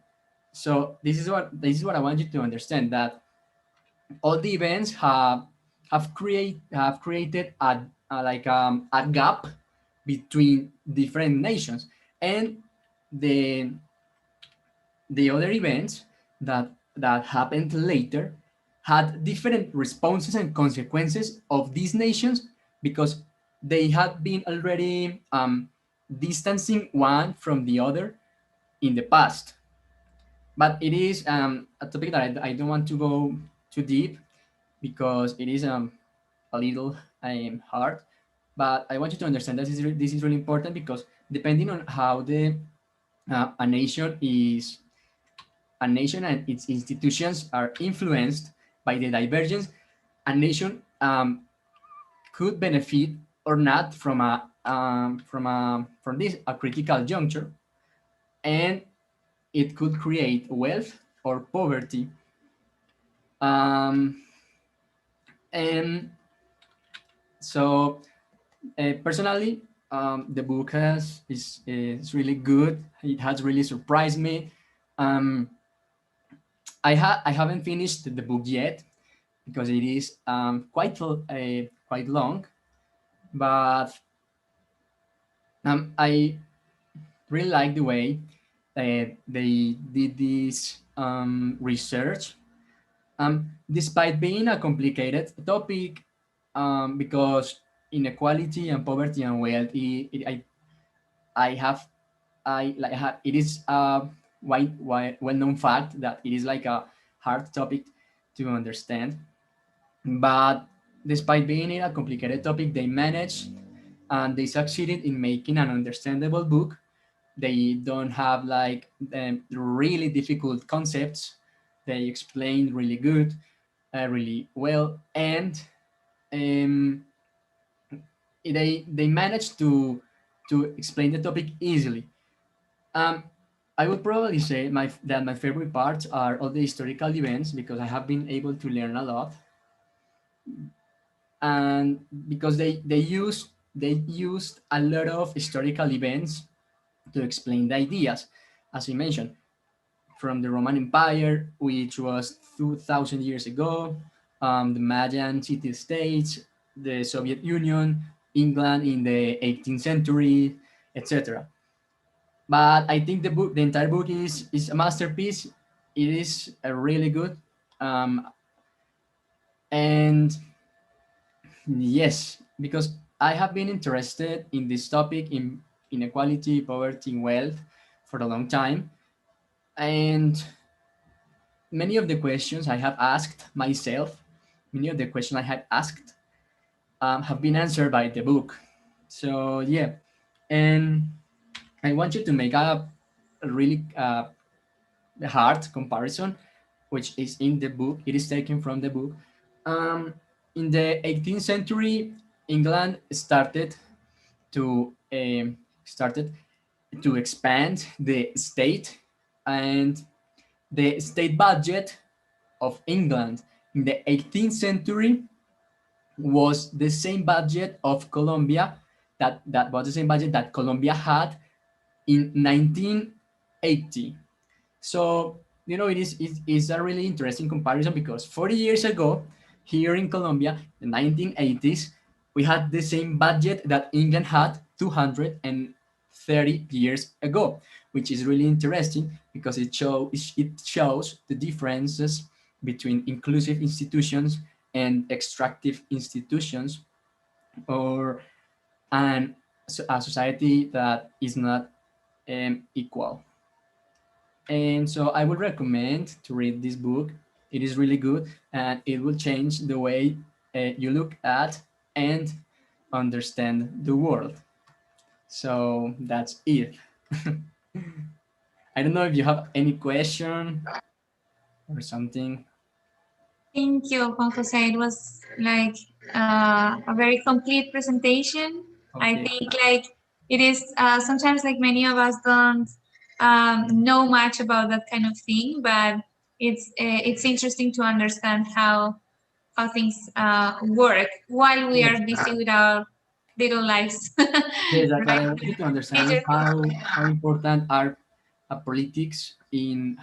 So this is what I want you to understand, that all the events have created a gap between different nations, and the the other events that happened later had different responses and consequences of these nations, because they had been already distancing one from the other in the past. But it is a topic that I don't want to go too deep, because it is a little hard. But I want you to understand that this is really important, because depending on how the a nation is a nation and its institutions are influenced by the divergence, a nation could benefit or not from this a critical juncture, and it could create wealth or poverty. Um, and so personally, the book is really good. It has really surprised me. Um, I haven't finished the book yet, because it is quite long, but I really like the way they did this research. Despite being a complicated topic, because inequality and poverty and wealth, I have I like it is a well-known fact that it is like a hard topic to understand. But despite being a complicated topic, they managed and they succeeded in making an understandable book. They don't have like really difficult concepts. They explain really good, really well, and um, they managed to explain the topic easily. Um, I would probably say that my favorite parts are all the historical events, because I have been able to learn a lot, and because they used a lot of historical events to explain the ideas, as I mentioned, from the Roman Empire, which was 2,000 years ago, the Mayan city-states, the Soviet Union, England in the 18th century, etc. But I think the entire book is a masterpiece. It is a really good, um, and yes, because I have been interested in this topic, in inequality, poverty, and wealth, for a long time, and many of the questions I have asked myself, many of the questions I have asked, have been answered by the book. So yeah, and I want you to make a really hard comparison, which is in the book. It is taken from the book. Um, in the 18th century, England started to expand the state, and the state budget of England in the 18th century was the same budget of Colombia, that was the same budget that Colombia had in 1980. So, it is a really interesting comparison, because 40 years ago, here in Colombia, the 1980s, we had the same budget that England had 230 years ago, which is really interesting, because it shows the differences between inclusive institutions and extractive institutions, or a society that is not equal. And so I would recommend to read this book. It is really good, and it will change the way you look at and understand the world. So that's it. I don't know if you have any question or something. Thank you, Juan Jose. It was like a very complete presentation. I Okay. think like it is sometimes like many of us don't know much about that kind of thing, but it's interesting to understand things work while we are busy with our little lives. Yes, what I Right? want you to understand is Major things. how important are politics in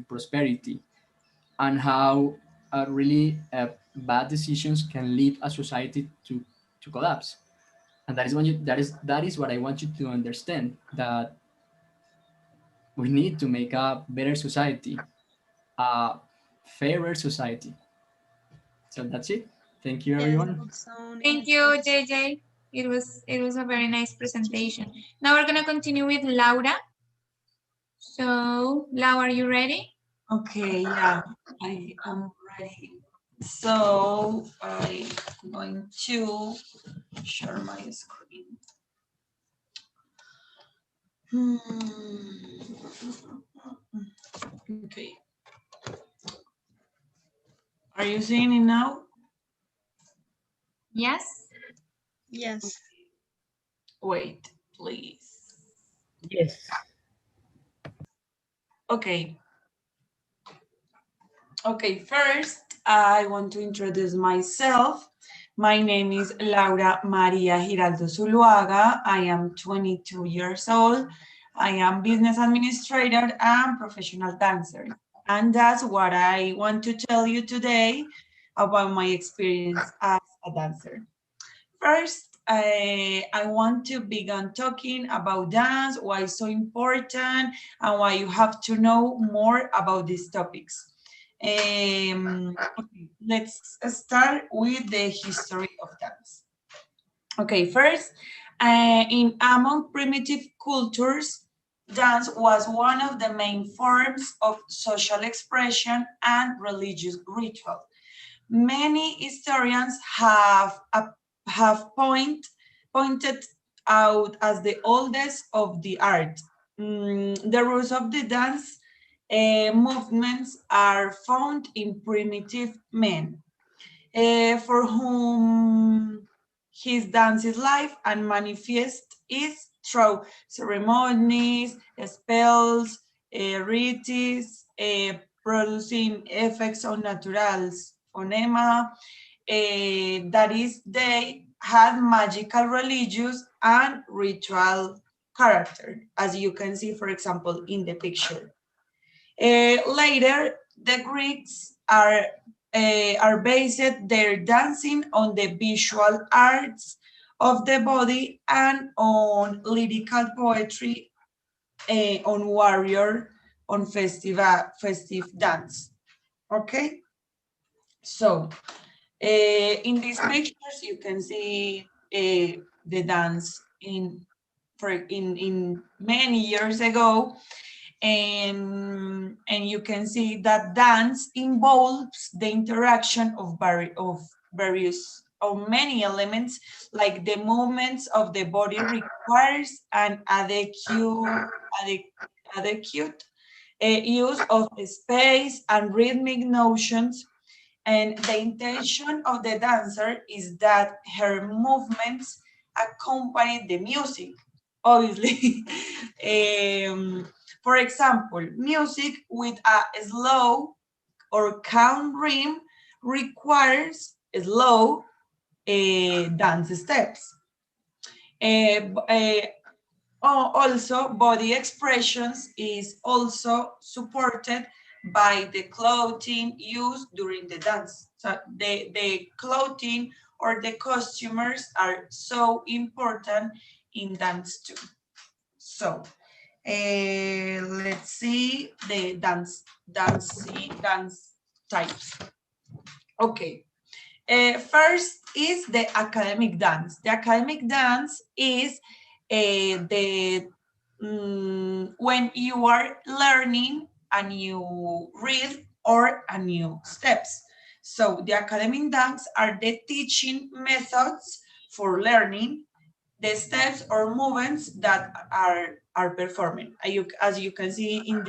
prosperity, and how really bad decisions can lead a society to collapse. And that is when you that is what I want you to understand, that we need to make a better society, a fairer society. So that's it. Thank you, Yes, everyone. that's so Thank nice. you, JJ. It was a very nice presentation. Now we're gonna continue with Laura. So, Laura, are you ready? Okay, yeah, I am ready. So I'm going to share my screen. Hmm. Okay. Are you seeing it now? Yes. Yes. Wait, please. Yes. Okay. Okay, first I want to introduce myself. My name is Laura Maria Giraldo Zuluaga. I am 22 years old. I am business administrator and professional dancer. And that's what I want to tell you today about my experience as a dancer. First, I want to begin talking about dance, why it's so important, and why you have to know more about these topics. Okay, let's start with the history of dance. Okay, first, in among primitive cultures, dance was one of the main forms of social expression and religious ritual. Many historians have pointed out as the oldest of the art. The roots of the dance movements are found in primitive men, for whom his dance is life and manifest is through ceremonies, spells, rites, producing effects on naturals, phonema, that is, they had magical, religious, and ritual character, as you can see, for example, in the picture. Later, the Greeks are based their dancing on the visual arts of the body and on lyrical poetry, on warrior, on festive dance. Okay, so in these pictures you can see the dance in many years ago, and you can see that dance involves the interaction of various or many elements, like the movements of the body requires an adequate use of space and rhythmic notions, and the intention of the dancer is that her movements accompany the music, obviously. For example, music with a slow or count rhythm requires slow dance steps. Also, body expressions is also supported by the clothing used during the dance. So the clothing or the costumers are so important in dance too. So let's see the dance types. Okay. First is the academic dance. The academic dance is when you are learning a new rhythm or a new steps. So the academic dance are the teaching methods for learning the steps or movements that are performing. As you can see in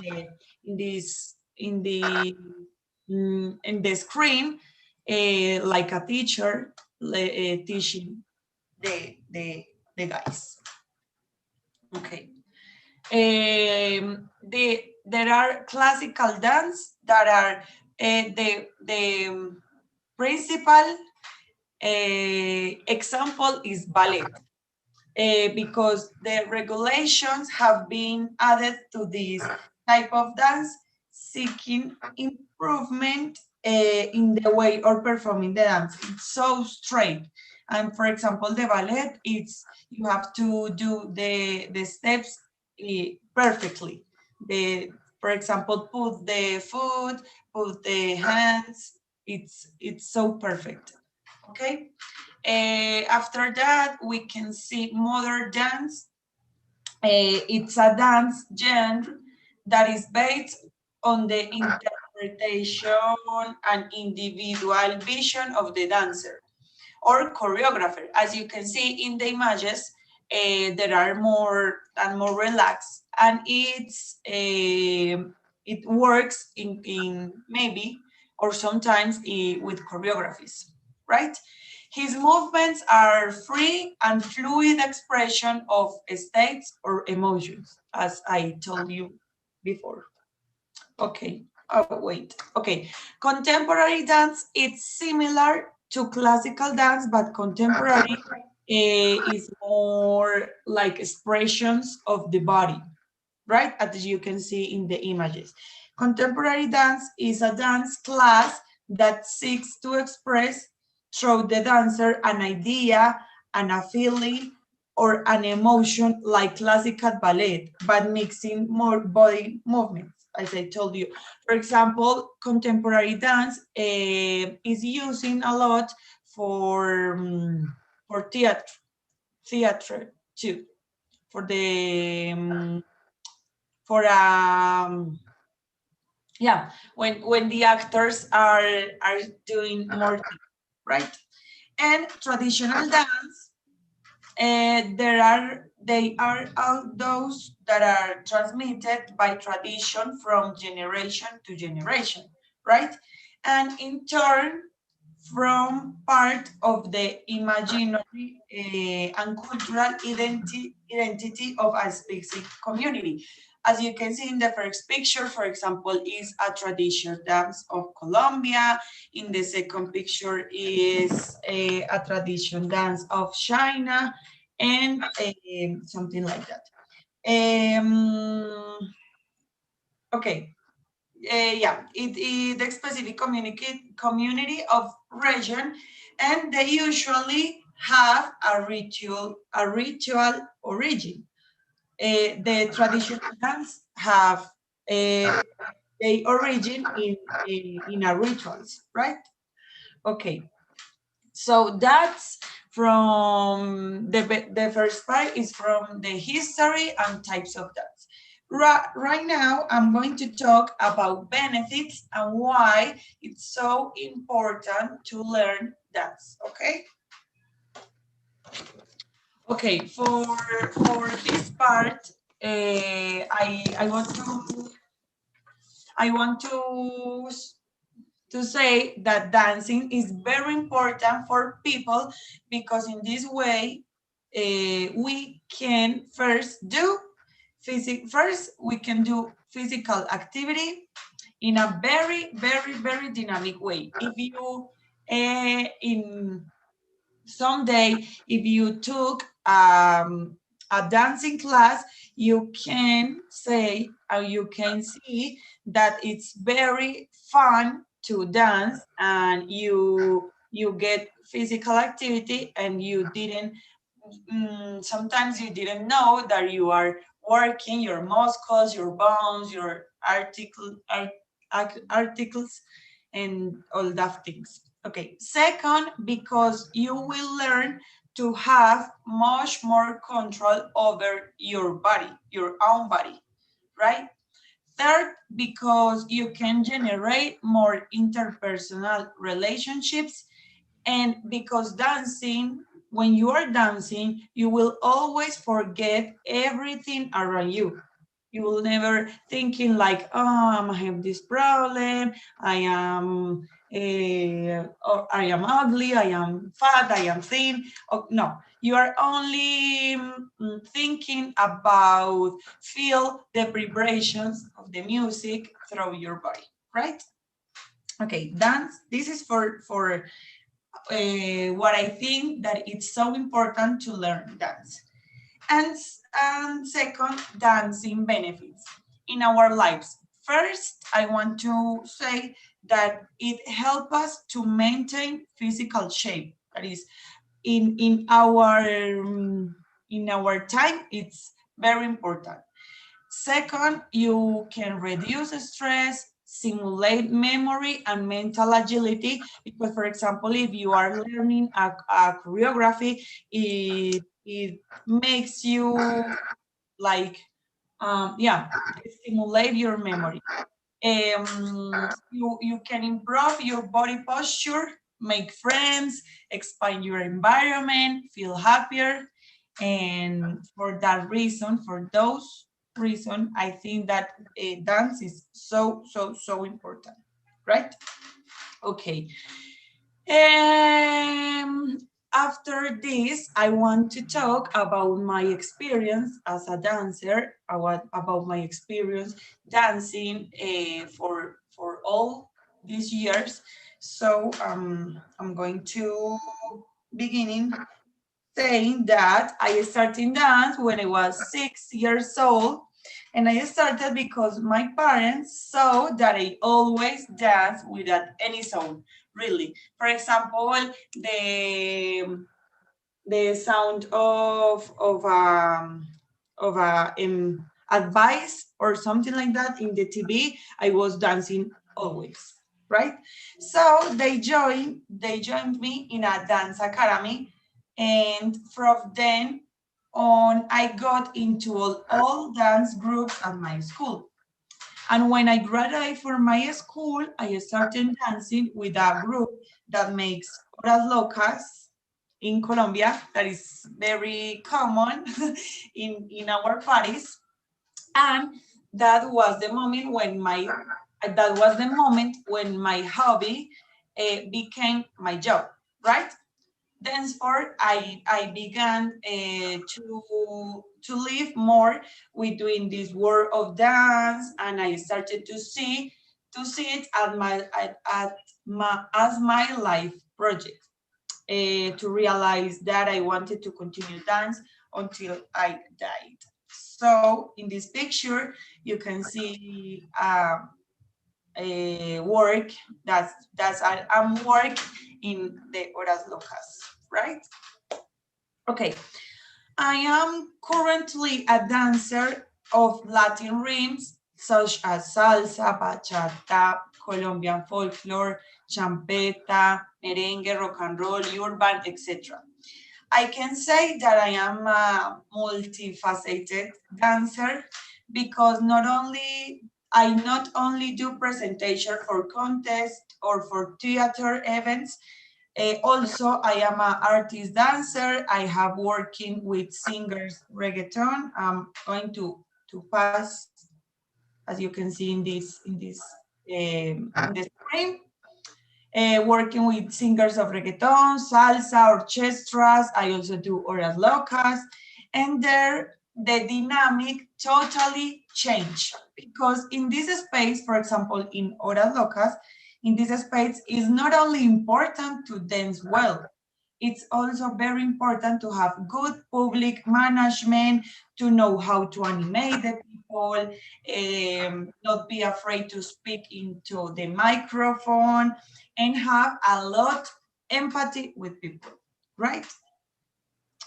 the screen, like a teacher teaching the guys. Okay. There are classical dance that are the principal example is ballet. Because the regulations have been added to this type of dance, seeking improvement in the way or performing the dance. It's so straight. And for example, the ballet, it's you have to do the steps perfectly. For example, put the foot, put the hands. It's so perfect. Okay. After that, we can see modern dance. It's a dance genre that is based on the interpretation and individual vision of the dancer or choreographer. As you can see in the images, there are more and more relaxed, and it works in maybe or sometimes with choreographies, right? His movements are free and fluid expression of states or emotions, as I told you before. Okay. Oh, wait. Okay. Contemporary dance, it's similar to classical dance, but contemporary is more like expressions of the body, right? As you can see in the images. Contemporary dance is a dance class that seeks to express through the dancer an idea, a feeling, or an emotion like classical ballet, but mixing more body movements, as I told you. For example, contemporary dance is using a lot for theater too, for the yeah, when the actors are doing more things, right? And traditional dance, they are all those that are transmitted by tradition from generation to generation, right? And in turn, from part of the imaginary and cultural identity of a specific community. As you can see in the first picture, for example, is a traditional dance of Colombia. In the second picture is a traditional dance of China, and something like that. Okay. Yeah, it is the specific community of region, and they usually have a ritual origin. The traditional dance have a origin in a rituals, right? Okay, so that's from the first part is from the history and types of dance. Right now, I'm going to talk about benefits and why it's so important to learn dance, okay? Okay, for this part, I want to say that dancing is very important for people, because in this way we can we can do physical activity in a very, very, very dynamic way. If you in someday, if you took a dancing class, you can say or you can see that it's very fun to dance, and you get physical activity, and you didn't sometimes you didn't know that you are working your muscles, your bones, your articles, and all that things. Okay, second, because you will learn to have much more control over your body, your own body, right? Third, because you can generate more interpersonal relationships, and because dancing, when you are dancing, you will always forget everything around you. You will never thinking like, oh, I have this problem, I am or I am ugly, I am fat, I am thin. Oh, no, you are only thinking about feel the vibrations of the music through your body, right? Okay, dance. This is for what I think that it's so important to learn dance. And second, dancing benefits in our lives. First, I want to say that it helps us to maintain physical shape. That is, in our time, it's very important. Second, you can reduce stress, simulate memory and mental agility, because for example, if you are learning a choreography, it makes you like, stimulate your memory. You can improve your body posture, make friends, expand your environment, feel happier. And for that reason, for those reasons, I think that dance is so, so, so important, right? Okay. After this, I want to talk about my experience as a dancer, about my experience dancing for all these years. So I'm going to beginning saying that I started dance when I was 6 years old. And I started because my parents saw that I always dance without any sound, really. For example, the sound of a advice or something like that in the TV, I was dancing always, right? So they joined me in a dance academy, and from then on, I got into all dance groups at my school. And when I graduated from my school, I started dancing with a group that makes horas locas in Colombia. That is very common in our parties. And that was the moment when my hobby became my job, right? Thenceforth, I began to live more with doing this world of dance, and I started to see it as my life project. To realize that I wanted to continue dance until I died. So in this picture, you can see a work I'm work in the horas locas, right? Okay, I am currently a dancer of Latin rhythms such as salsa, bachata, Colombian folklore, champeta, merengue, rock and roll, urban, etc. I can say that I am a multifaceted dancer because I not only do presentation for contests or for theater events, also I am an artist dancer. I have working with singers reggaeton. I'm going to pass, as you can see in the screen. Working with singers of reggaeton, salsa, orchestras. I also do horas locas, and there the dynamic totally changed because in this space, for example, in horas locas, in this space is not only important to dance well, it's also very important to have good public management, to know how to animate the people, not be afraid to speak into the microphone, and have a lot empathy with people, right?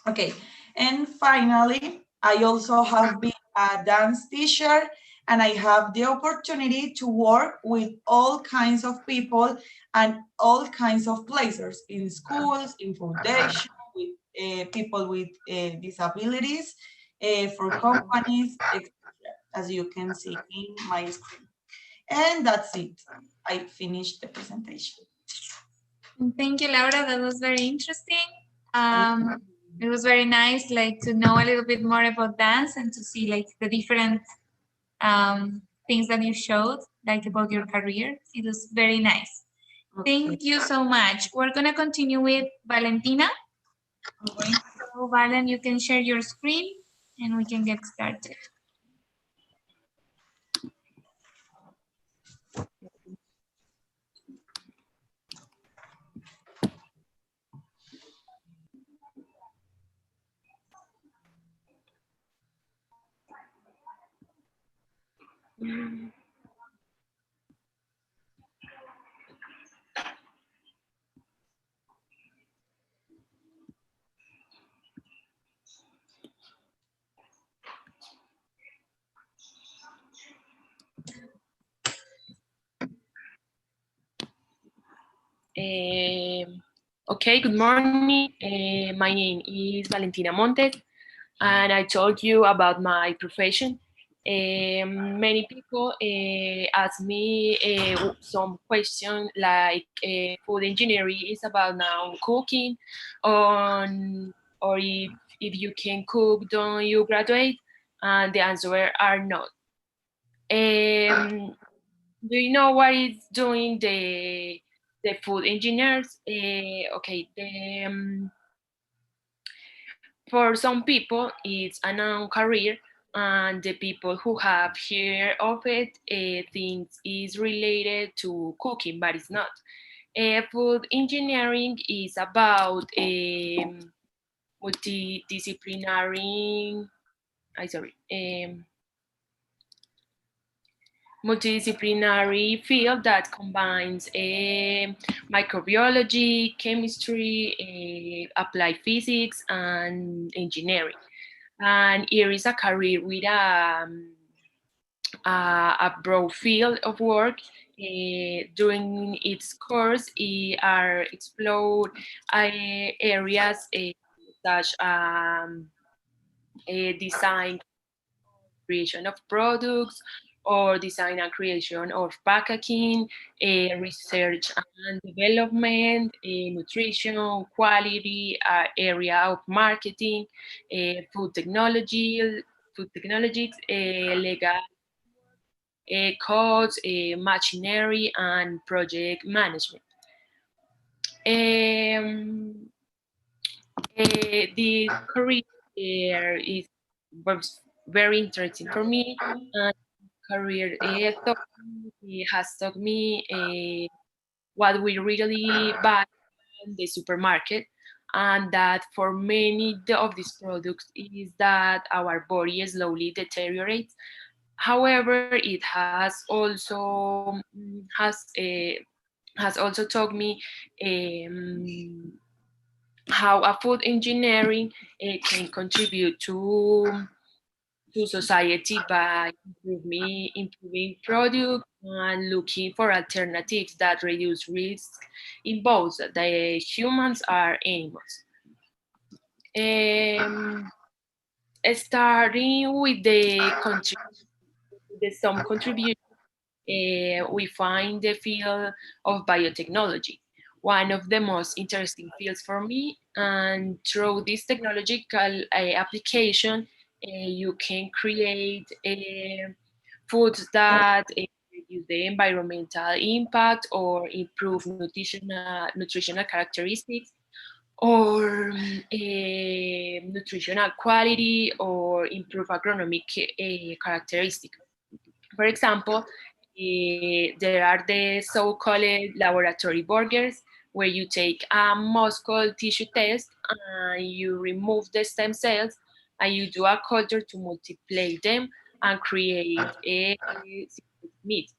Okay, and finally, I also have been a dance teacher, and I have the opportunity to work with all kinds of people and all kinds of places, in schools, in foundations, with people with disabilities, for companies, etc., as you can see in my screen. And that's it. I finished the presentation. Thank you, Laura. That was very interesting. It was very nice, like, to know a little bit more about dance and to see like the different things that you showed, like about your career. It was very nice. Okay. Thank you so much. We're gonna continue with Valentina. Okay. So Valen, you can share your screen and we can get started. Mm. Okay, good morning. My name is Valentina Montes, and I told you about my profession. Many people ask me some questions like food engineering is about now cooking, on or if you can cook, don't you graduate? And the answer are not. Do you know what is doing the food engineers? Okay, for some people it's a known career, and the people who have heard of it think it's related to cooking, but it's not. Food engineering is about multidisciplinary. I sorry. Multidisciplinary field that combines microbiology, chemistry, applied physics, and engineering. And here is a career with a broad field of work. During its course, are explored areas such design, creation of products, or design and creation of packaging, research and development, nutrition, quality, area of marketing, food technologies, legal codes, machinery, and project management. Um, the career was very interesting for me, and career has taught me what we really buy in the supermarket, and that for many of these products is that our body slowly deteriorates. However, it has also taught me um, how a food engineering can contribute to society by improving product and looking for alternatives that reduce risk in both the humans and animals. Um, Starting with some contribution, we find the field of biotechnology, one of the most interesting fields for me. And through this technological application, you can create foods that reduce the environmental impact or improve nutritional characteristics, or nutritional quality, or improve agronomic characteristics. For example, there are the so-called laboratory burgers, where you take a muscle tissue test and you remove the stem cells and you do a culture to multiply them and create a meat.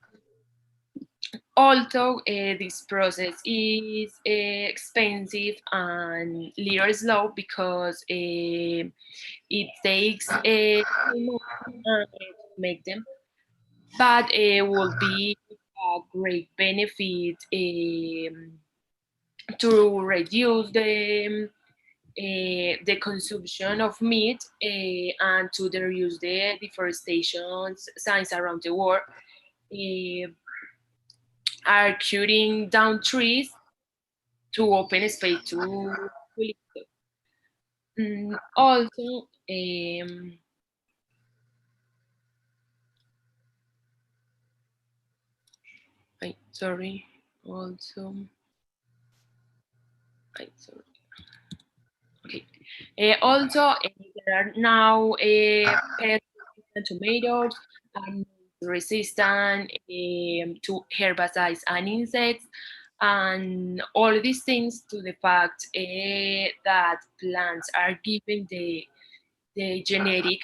Although this process is expensive and little slow, because it takes to make them, but it will be a great benefit to reduce the consumption of meat, and to reduce the deforestation signs around the world, uh, are cutting down trees to open space to live. Also, sorry. Also, sorry. Okay. Also, there are now pest resistant tomatoes, and resistant to herbicides and insects, and all these things to the fact that plants are given the genetic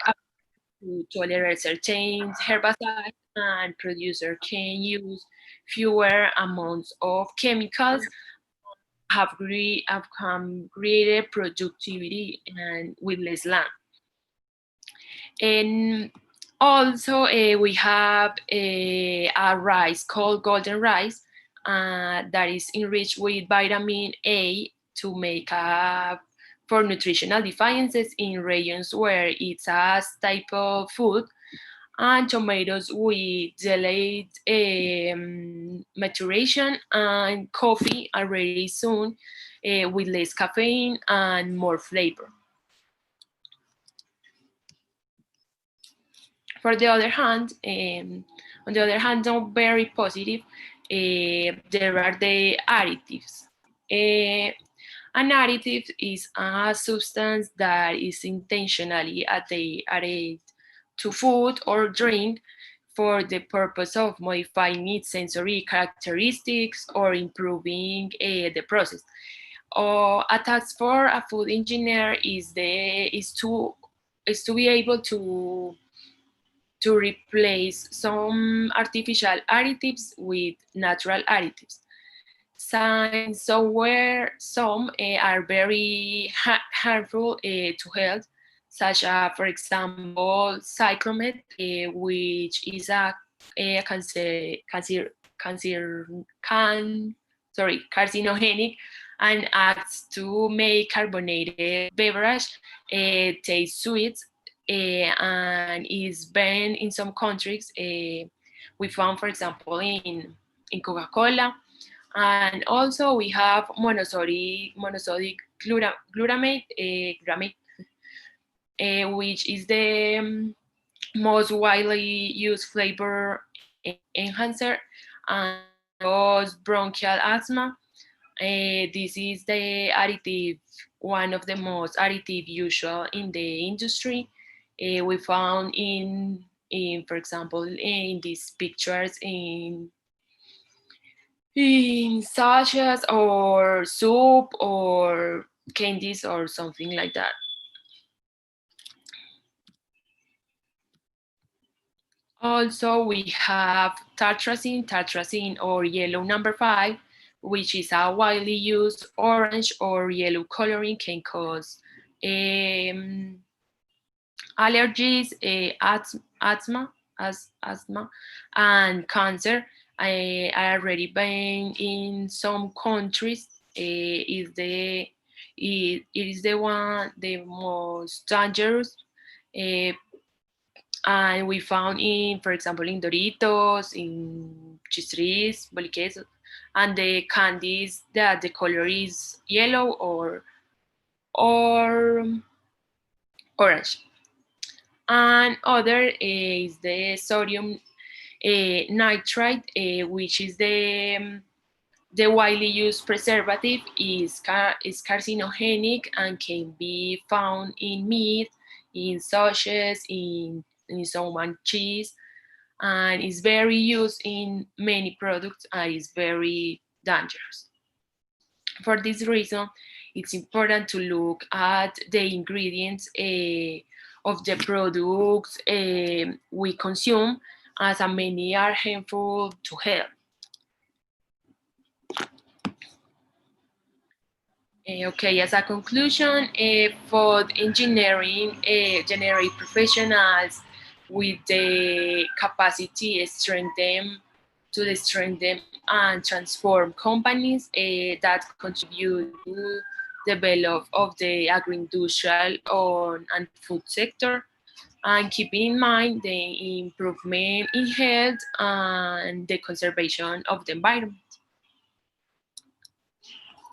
to tolerate certain herbicides, and producer can use fewer amounts of chemicals, have come greater productivity and with less land. And also we have a rice called golden rice that is enriched with vitamin A to make up for nutritional deficiencies in regions where it's a staple food, and tomatoes with delayed maturation, and coffee already soon with less caffeine and more flavor. For the other hand, on the other hand, not very positive, there are the additives. An additive is a substance that is intentionally added to food or drink for the purpose of modifying its sensory characteristics or improving the process. Or a task for a food engineer is to be able to replace some artificial additives with natural additives. Since somewhere some are very harmful to health, such as, for example, cyclomet, which is a carcinogenic and acts to make carbonated beverage taste sweet, and is banned in some countries. We found, for example, in Coca-Cola. And also we have monosodic glutamate, which is the most widely used flavor enhancer and cause bronchial asthma. This is the additive, one of the most additive usual in the industry. We found for example, in these pictures in sachets or soup or candies or something like that. Also, we have tartrazine or yellow number 5, which is a widely used orange or yellow coloring, can cause allergies, asthma, and cancer. I already been in some countries. It is the most dangerous, and we found in, for example, in Doritos, in Chisris, Boliquesos, and the candies that the color is yellow or orange. And other is the sodium nitrite, which is the widely used preservative, is carcinogenic and can be found in meat, in sausages, in some cheese, and is very used in many products and is very dangerous. For this reason, it's important to look at the ingredients of the products we consume, as many are harmful to health. Okay, as a conclusion, food engineering generate professionals with the capacity to strengthen and transform companies that contribute to develop of the agri-industrial and food sector, and keeping in mind the improvement in health and the conservation of the environment.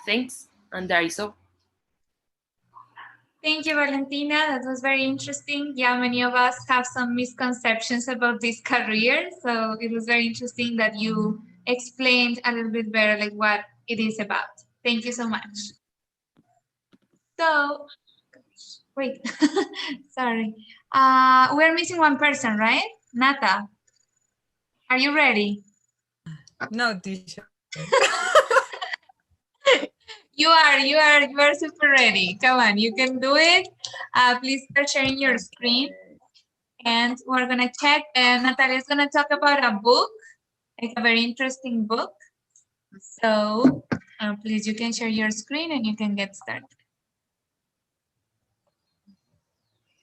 Thanks, and that is all. Thank you, Valentina. That was very interesting. Yeah, many of us have some misconceptions about this career, so it was very interesting that you explained a little bit better like what it is about. Thank you so much. So, wait, sorry. We're missing one person, right? Nata, are you ready? No, teacher. You are super ready. Come on, you can do it. Please start sharing your screen. And we're gonna check, and Natalia's gonna talk about a book, like a very interesting book. So please, you can share your screen and you can get started.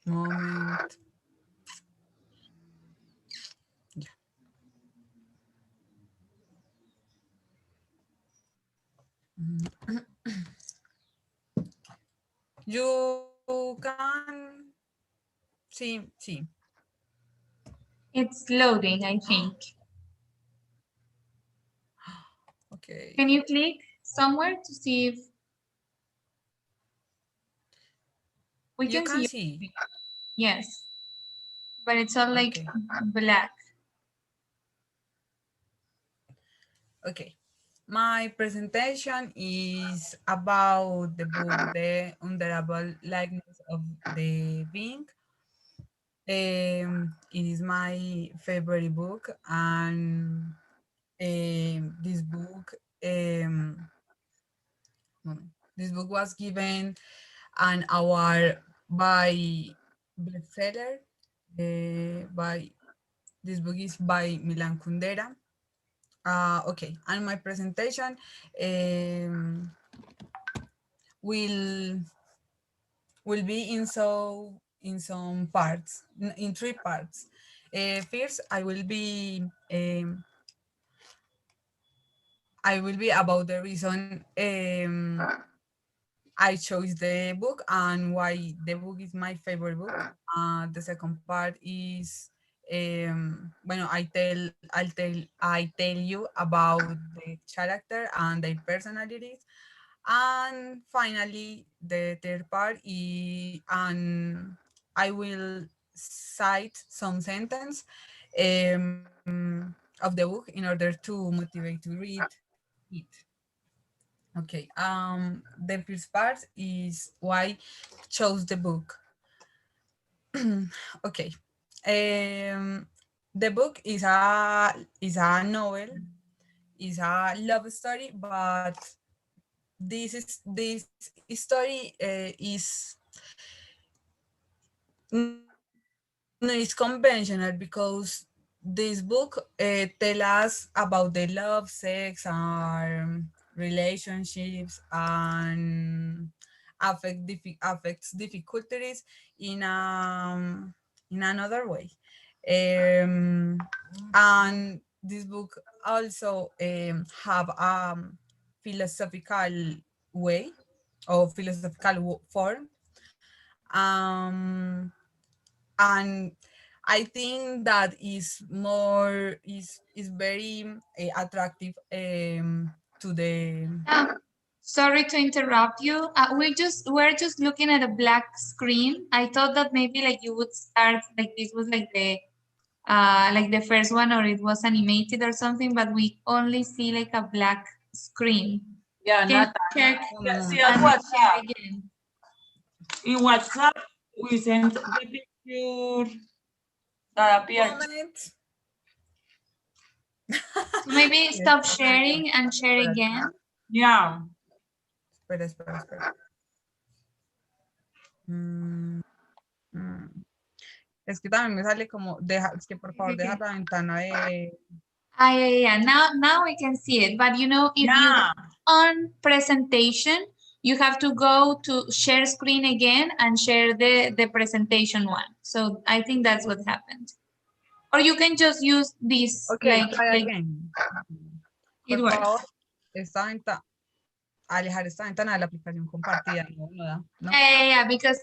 Moment. Yeah. You can see. It's loading, I think. Okay. Can you click somewhere to see if we You can can see? see. Yes, but it's all like Okay. black. Okay. My presentation is about the book, The Unbearable Likeness of the Being. It is my favorite book, and this book, this book was given an award by bestseller. By this book is by Milan Kundera. Okay, and my presentation will will be in some parts, in three parts. First, I will be about the reason I chose the book and why the book is my favorite book. The second part is bueno, I tell you about the character and their personalities. And finally, the third part is, and I will cite some sentence of the book in order to motivate to read it. Okay. The first part is why chose the book. Okay. Um, the book is a novel, is a love story, but this story no, it's conventional because this book tell us about the love, sex, and relationships, and affects difficulties in another way. And this book also have a philosophical way or philosophical form. Um, and I think that is very attractive to the. Sorry to interrupt you. We're just looking at a black screen. I thought that maybe like you would start like this was like the first one, or it was animated or something, but we only see like a black screen. Yeah, Can not you check see on and WhatsApp. again? In WhatsApp, we sent the picture that appeared. Moment. So maybe stop sharing and share again. Yeah. Espera. Es que también me sale como, es que por favor deja la ventana de. Yeah. Now we can see it. But you know, if you on presentation, you have to go to share screen again and share the presentation one. So I think that's what happened. Or you can just use this. Okay, try again. It Por works. favor, alejar esta ventana de la aplicación compartida. No. Yeah, because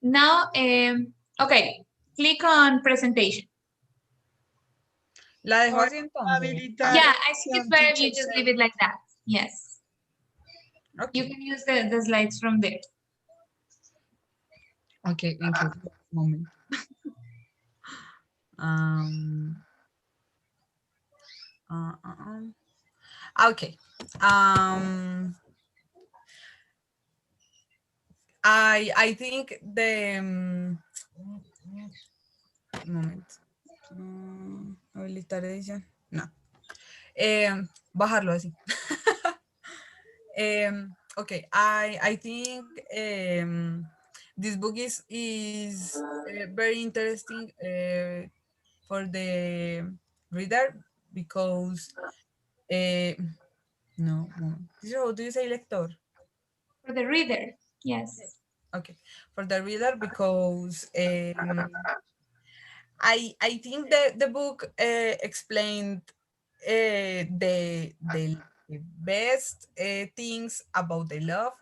now, okay, click on presentation. La dejo así entonces. Yeah, I think it's better if you just leave it like that. Yes. Okay. You can use the slides from there. Okay, thank you. Moment. Okay. I think the moment. Habilitar edición. No. Bajarlo así. Okay, I think this book is very interesting for the reader because no, teacher, how do you say lector? For the reader, yes. Okay, for the reader because I think that the book explained the best things about the love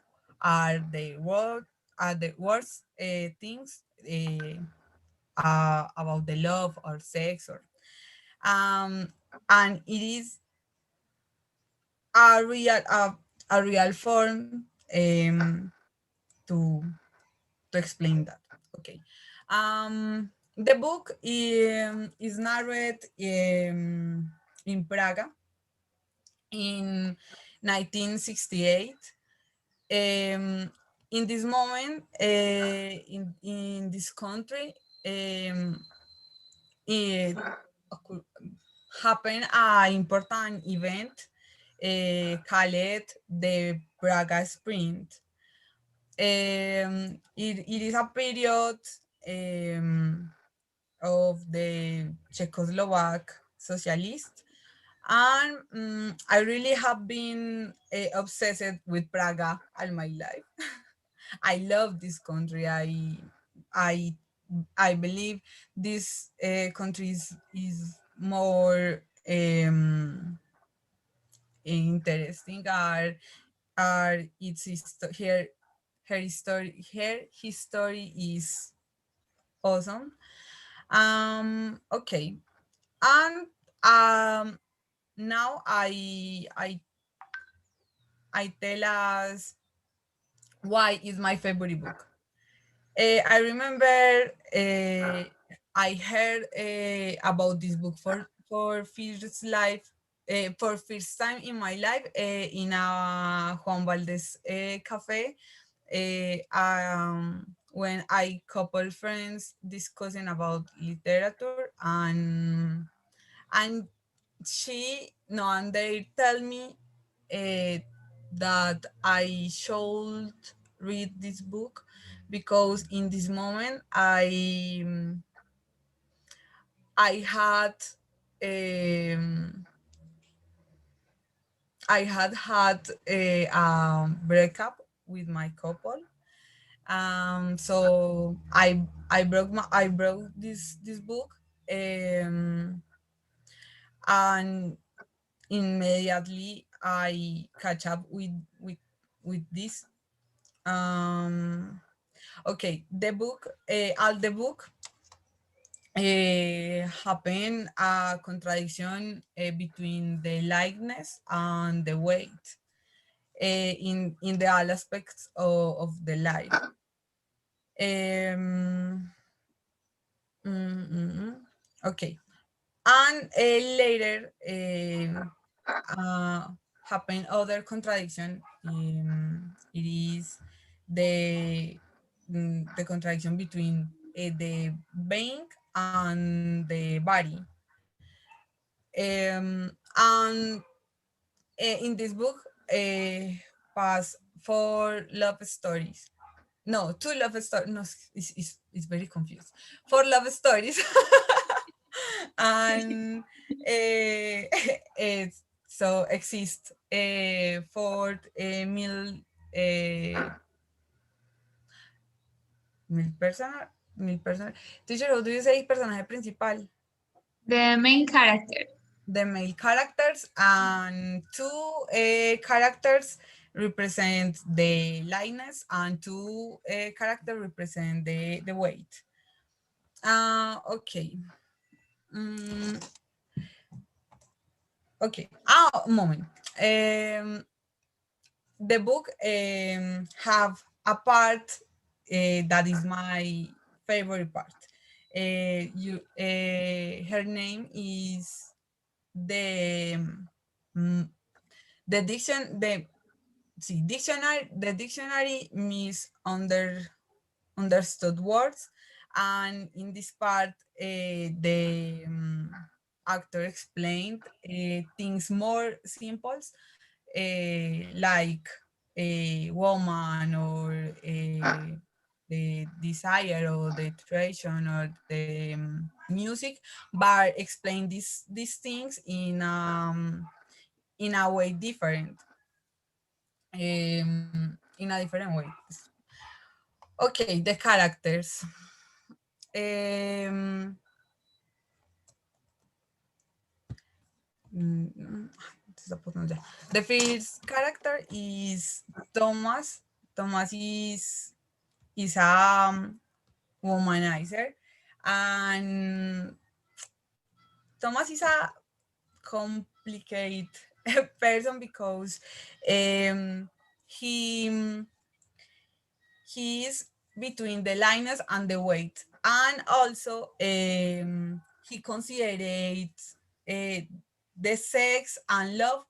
are the worst things about the love or sex or um and it is a real form to to explain that. Okay. The book is narrated in Praga in 1968. In this moment, in this country, it occur- happened an important event called the Praga Sprint. It is a period of the Czechoslovak socialist. And I really have been obsessed with Praga all my life. I love this country. I, I believe this country is more interesting. Are its her history is awesome. Okay, and now I tell us why is my favorite book. I remember I heard about this book for first time in my life in a Juan Valdez cafe when I couple friends discussing about literature and she no and they tell me uh, that I should read this book because in this moment I had um, had a breakup with my couple. So I broke this book and immediately I catch up with this. Okay, the book, all the book happen a contradiction between the lightness and the weight in the all aspects of the life. Um, okay, and later uh, happen other contradiction. It is the contradiction between the being and the body. And in this book, pass four love stories. No, two love stories. No, it's very confused. Four love stories. And it's so exist for uh, mil personas. Teacher, how do you say personaje principal? The main character. The male characters and two characters represent the lightness and two characters represent the weight. Okay. Okay. Moment. The book have a part that is my favorite part. Her name is the mm, the diction the see, dictionary means understood words, and in this part the actor explained things more simple like a woman or the desire or the tradition or the music, but explain these things in a way different, in a different way. Okay, the characters. Um, the first character is Thomas. Thomas is a womanizer, and Thomas is a complicated person because um, he he is between the lightness and the weight, and also he considerates the sex and love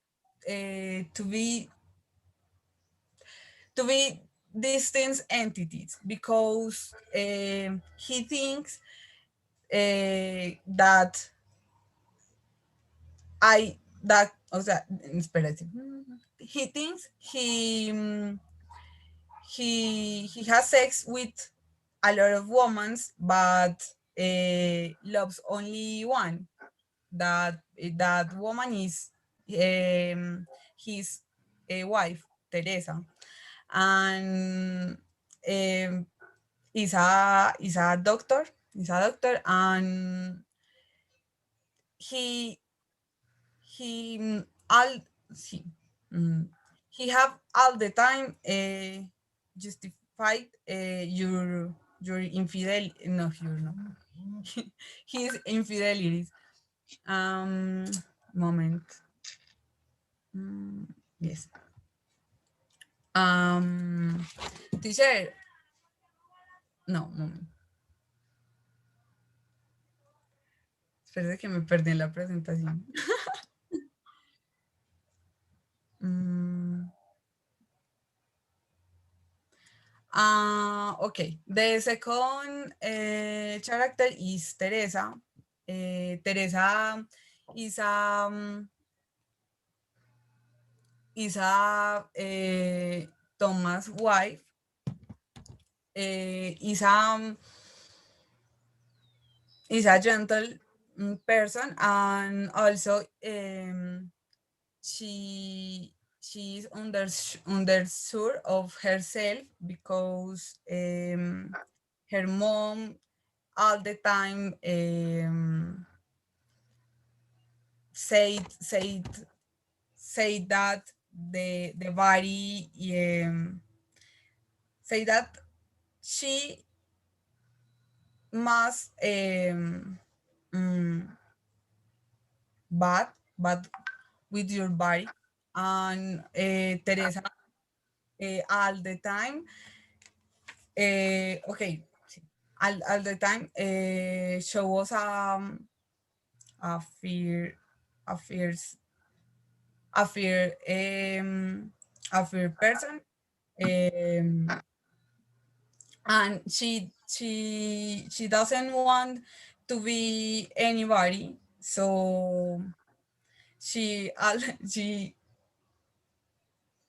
to be distinct entities, because he thinks that o sea, espérate. He thinks he has sex with a lot of women, but loves only one. That woman is his wife, Teresa, and is a doctor. Is a doctor, and he he all he, mm, he have all the time justified your infidelity, no, your no his infidelities. um Moment. Mm, yes. um Teacher, no, moment, espera que me perdí en la presentación. Mm, okay. The second character is Teresa. Teresa is Thomas' wife. Is a gentle person, and also she is undersure of herself because her mom all the time say that the body say that she must mm, but with your body, and Teresa all the time okay, sí, all the time show us a fear a fierce a fear a fear person, and she doesn't want to be anybody, so she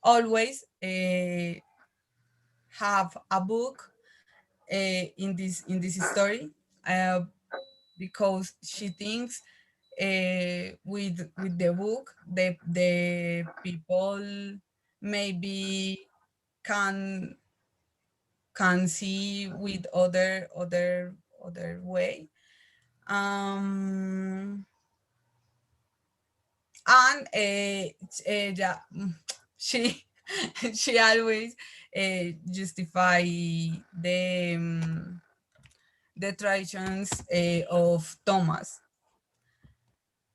always have a book in this story, uh, because she thinks with the book the people maybe can see with other way. um and yeah, she she always justify the traditions of Thomas.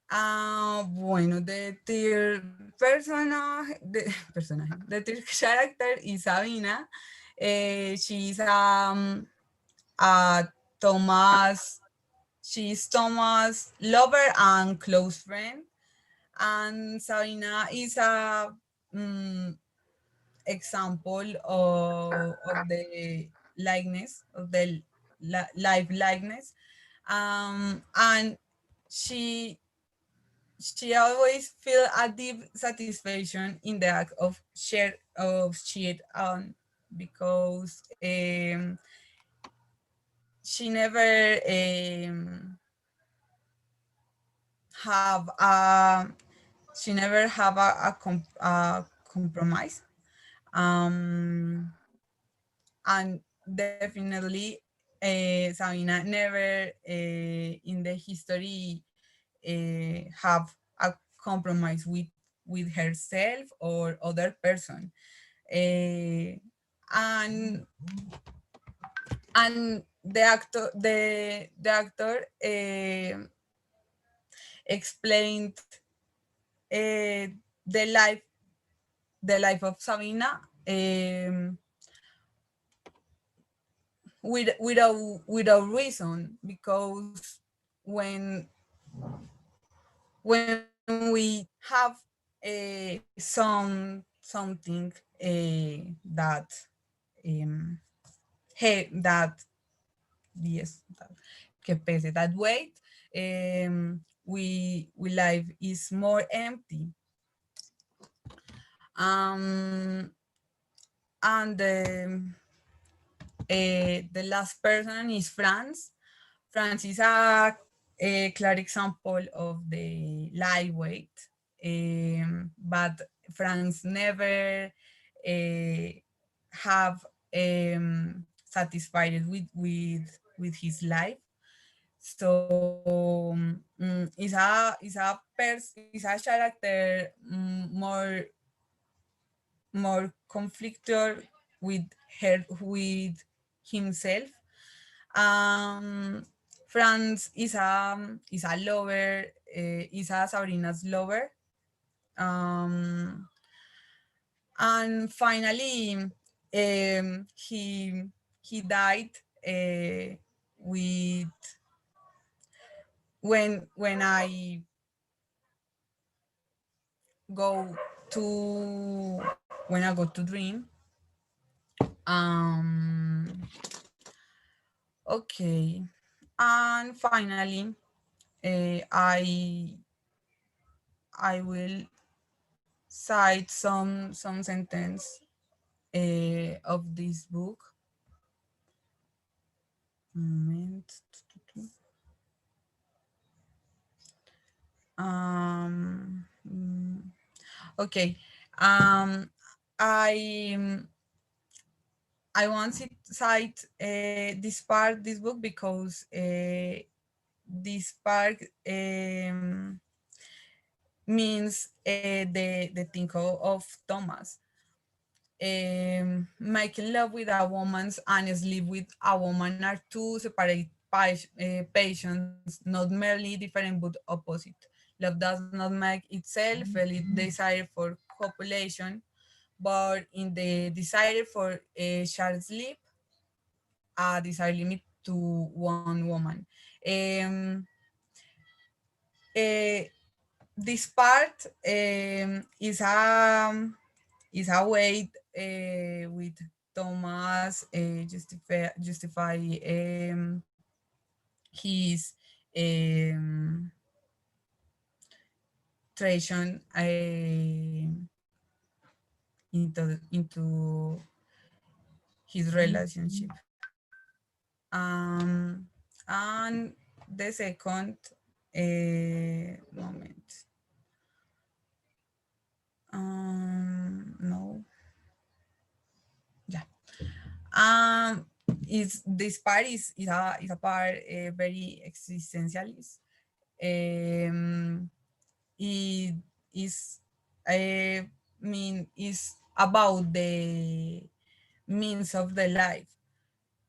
Bueno, the third the third character is Sabina. She's a Thomas. She's Thomas' lover and close friend, and Sabina is a example of the likeness of the life likeness, and she she always feel a deep satisfaction in the act of share of cheat on, because she never have a she never have a compromise, um, and definitely Sabina never in the history have a compromise with herself or other person, and the actor explained uh, the life the life of Sabina without reason, because when we have something that that yes que pese that weight, we life is more empty. um and the last person is France. France is a clear example of the lightweight, but France never have satisfied with his life. So is a character more conflicted with with himself. Franz is a lover, is a Sabrina's lover. Um, and finally, he died with when I go to dream. Um, okay, and finally, I will cite some sentence of this book. Moment. Mm, okay. Um, I I want to cite this book because this part means the thing of Thomas. Making love with a woman and sleep with a woman are two separate passions, not merely different but opposite. Love does not make itself feel it desire for copulation, but in the desire for a shared sleep, a desire limit to one woman. Um, uh, this part is a way with Thomas justify his um, tradition into his relationship. Um, and the second moment. No, yeah. Um, is this part is a part very existentialist. Um, it is I mean is about the means of the life.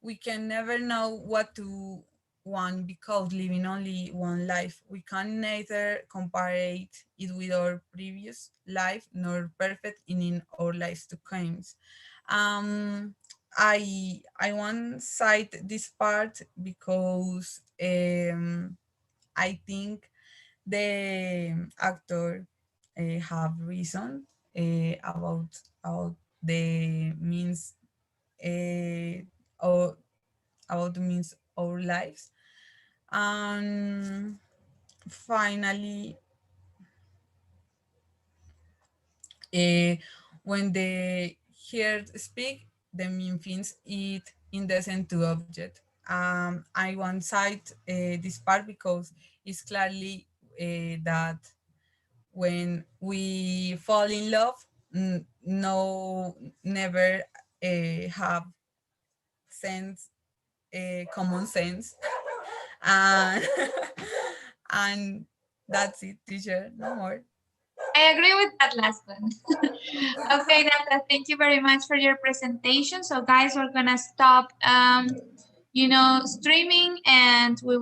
We can never know what to want because living only one life. We can neither compare it with our previous life nor perfect in our lives to come. Um, I want to cite this part because I think the actor have reason about the means or about the means our lives. And finally, uh, when the heart speak, the mean things it indecent to object. I want to cite this part because it's clearly that when we fall in love, no, never have sense, common sense, and and that's it, teacher. No more. I agree with that last one. Okay, Nata, thank you very much for your presentation. So guys, we're gonna stop, streaming, and we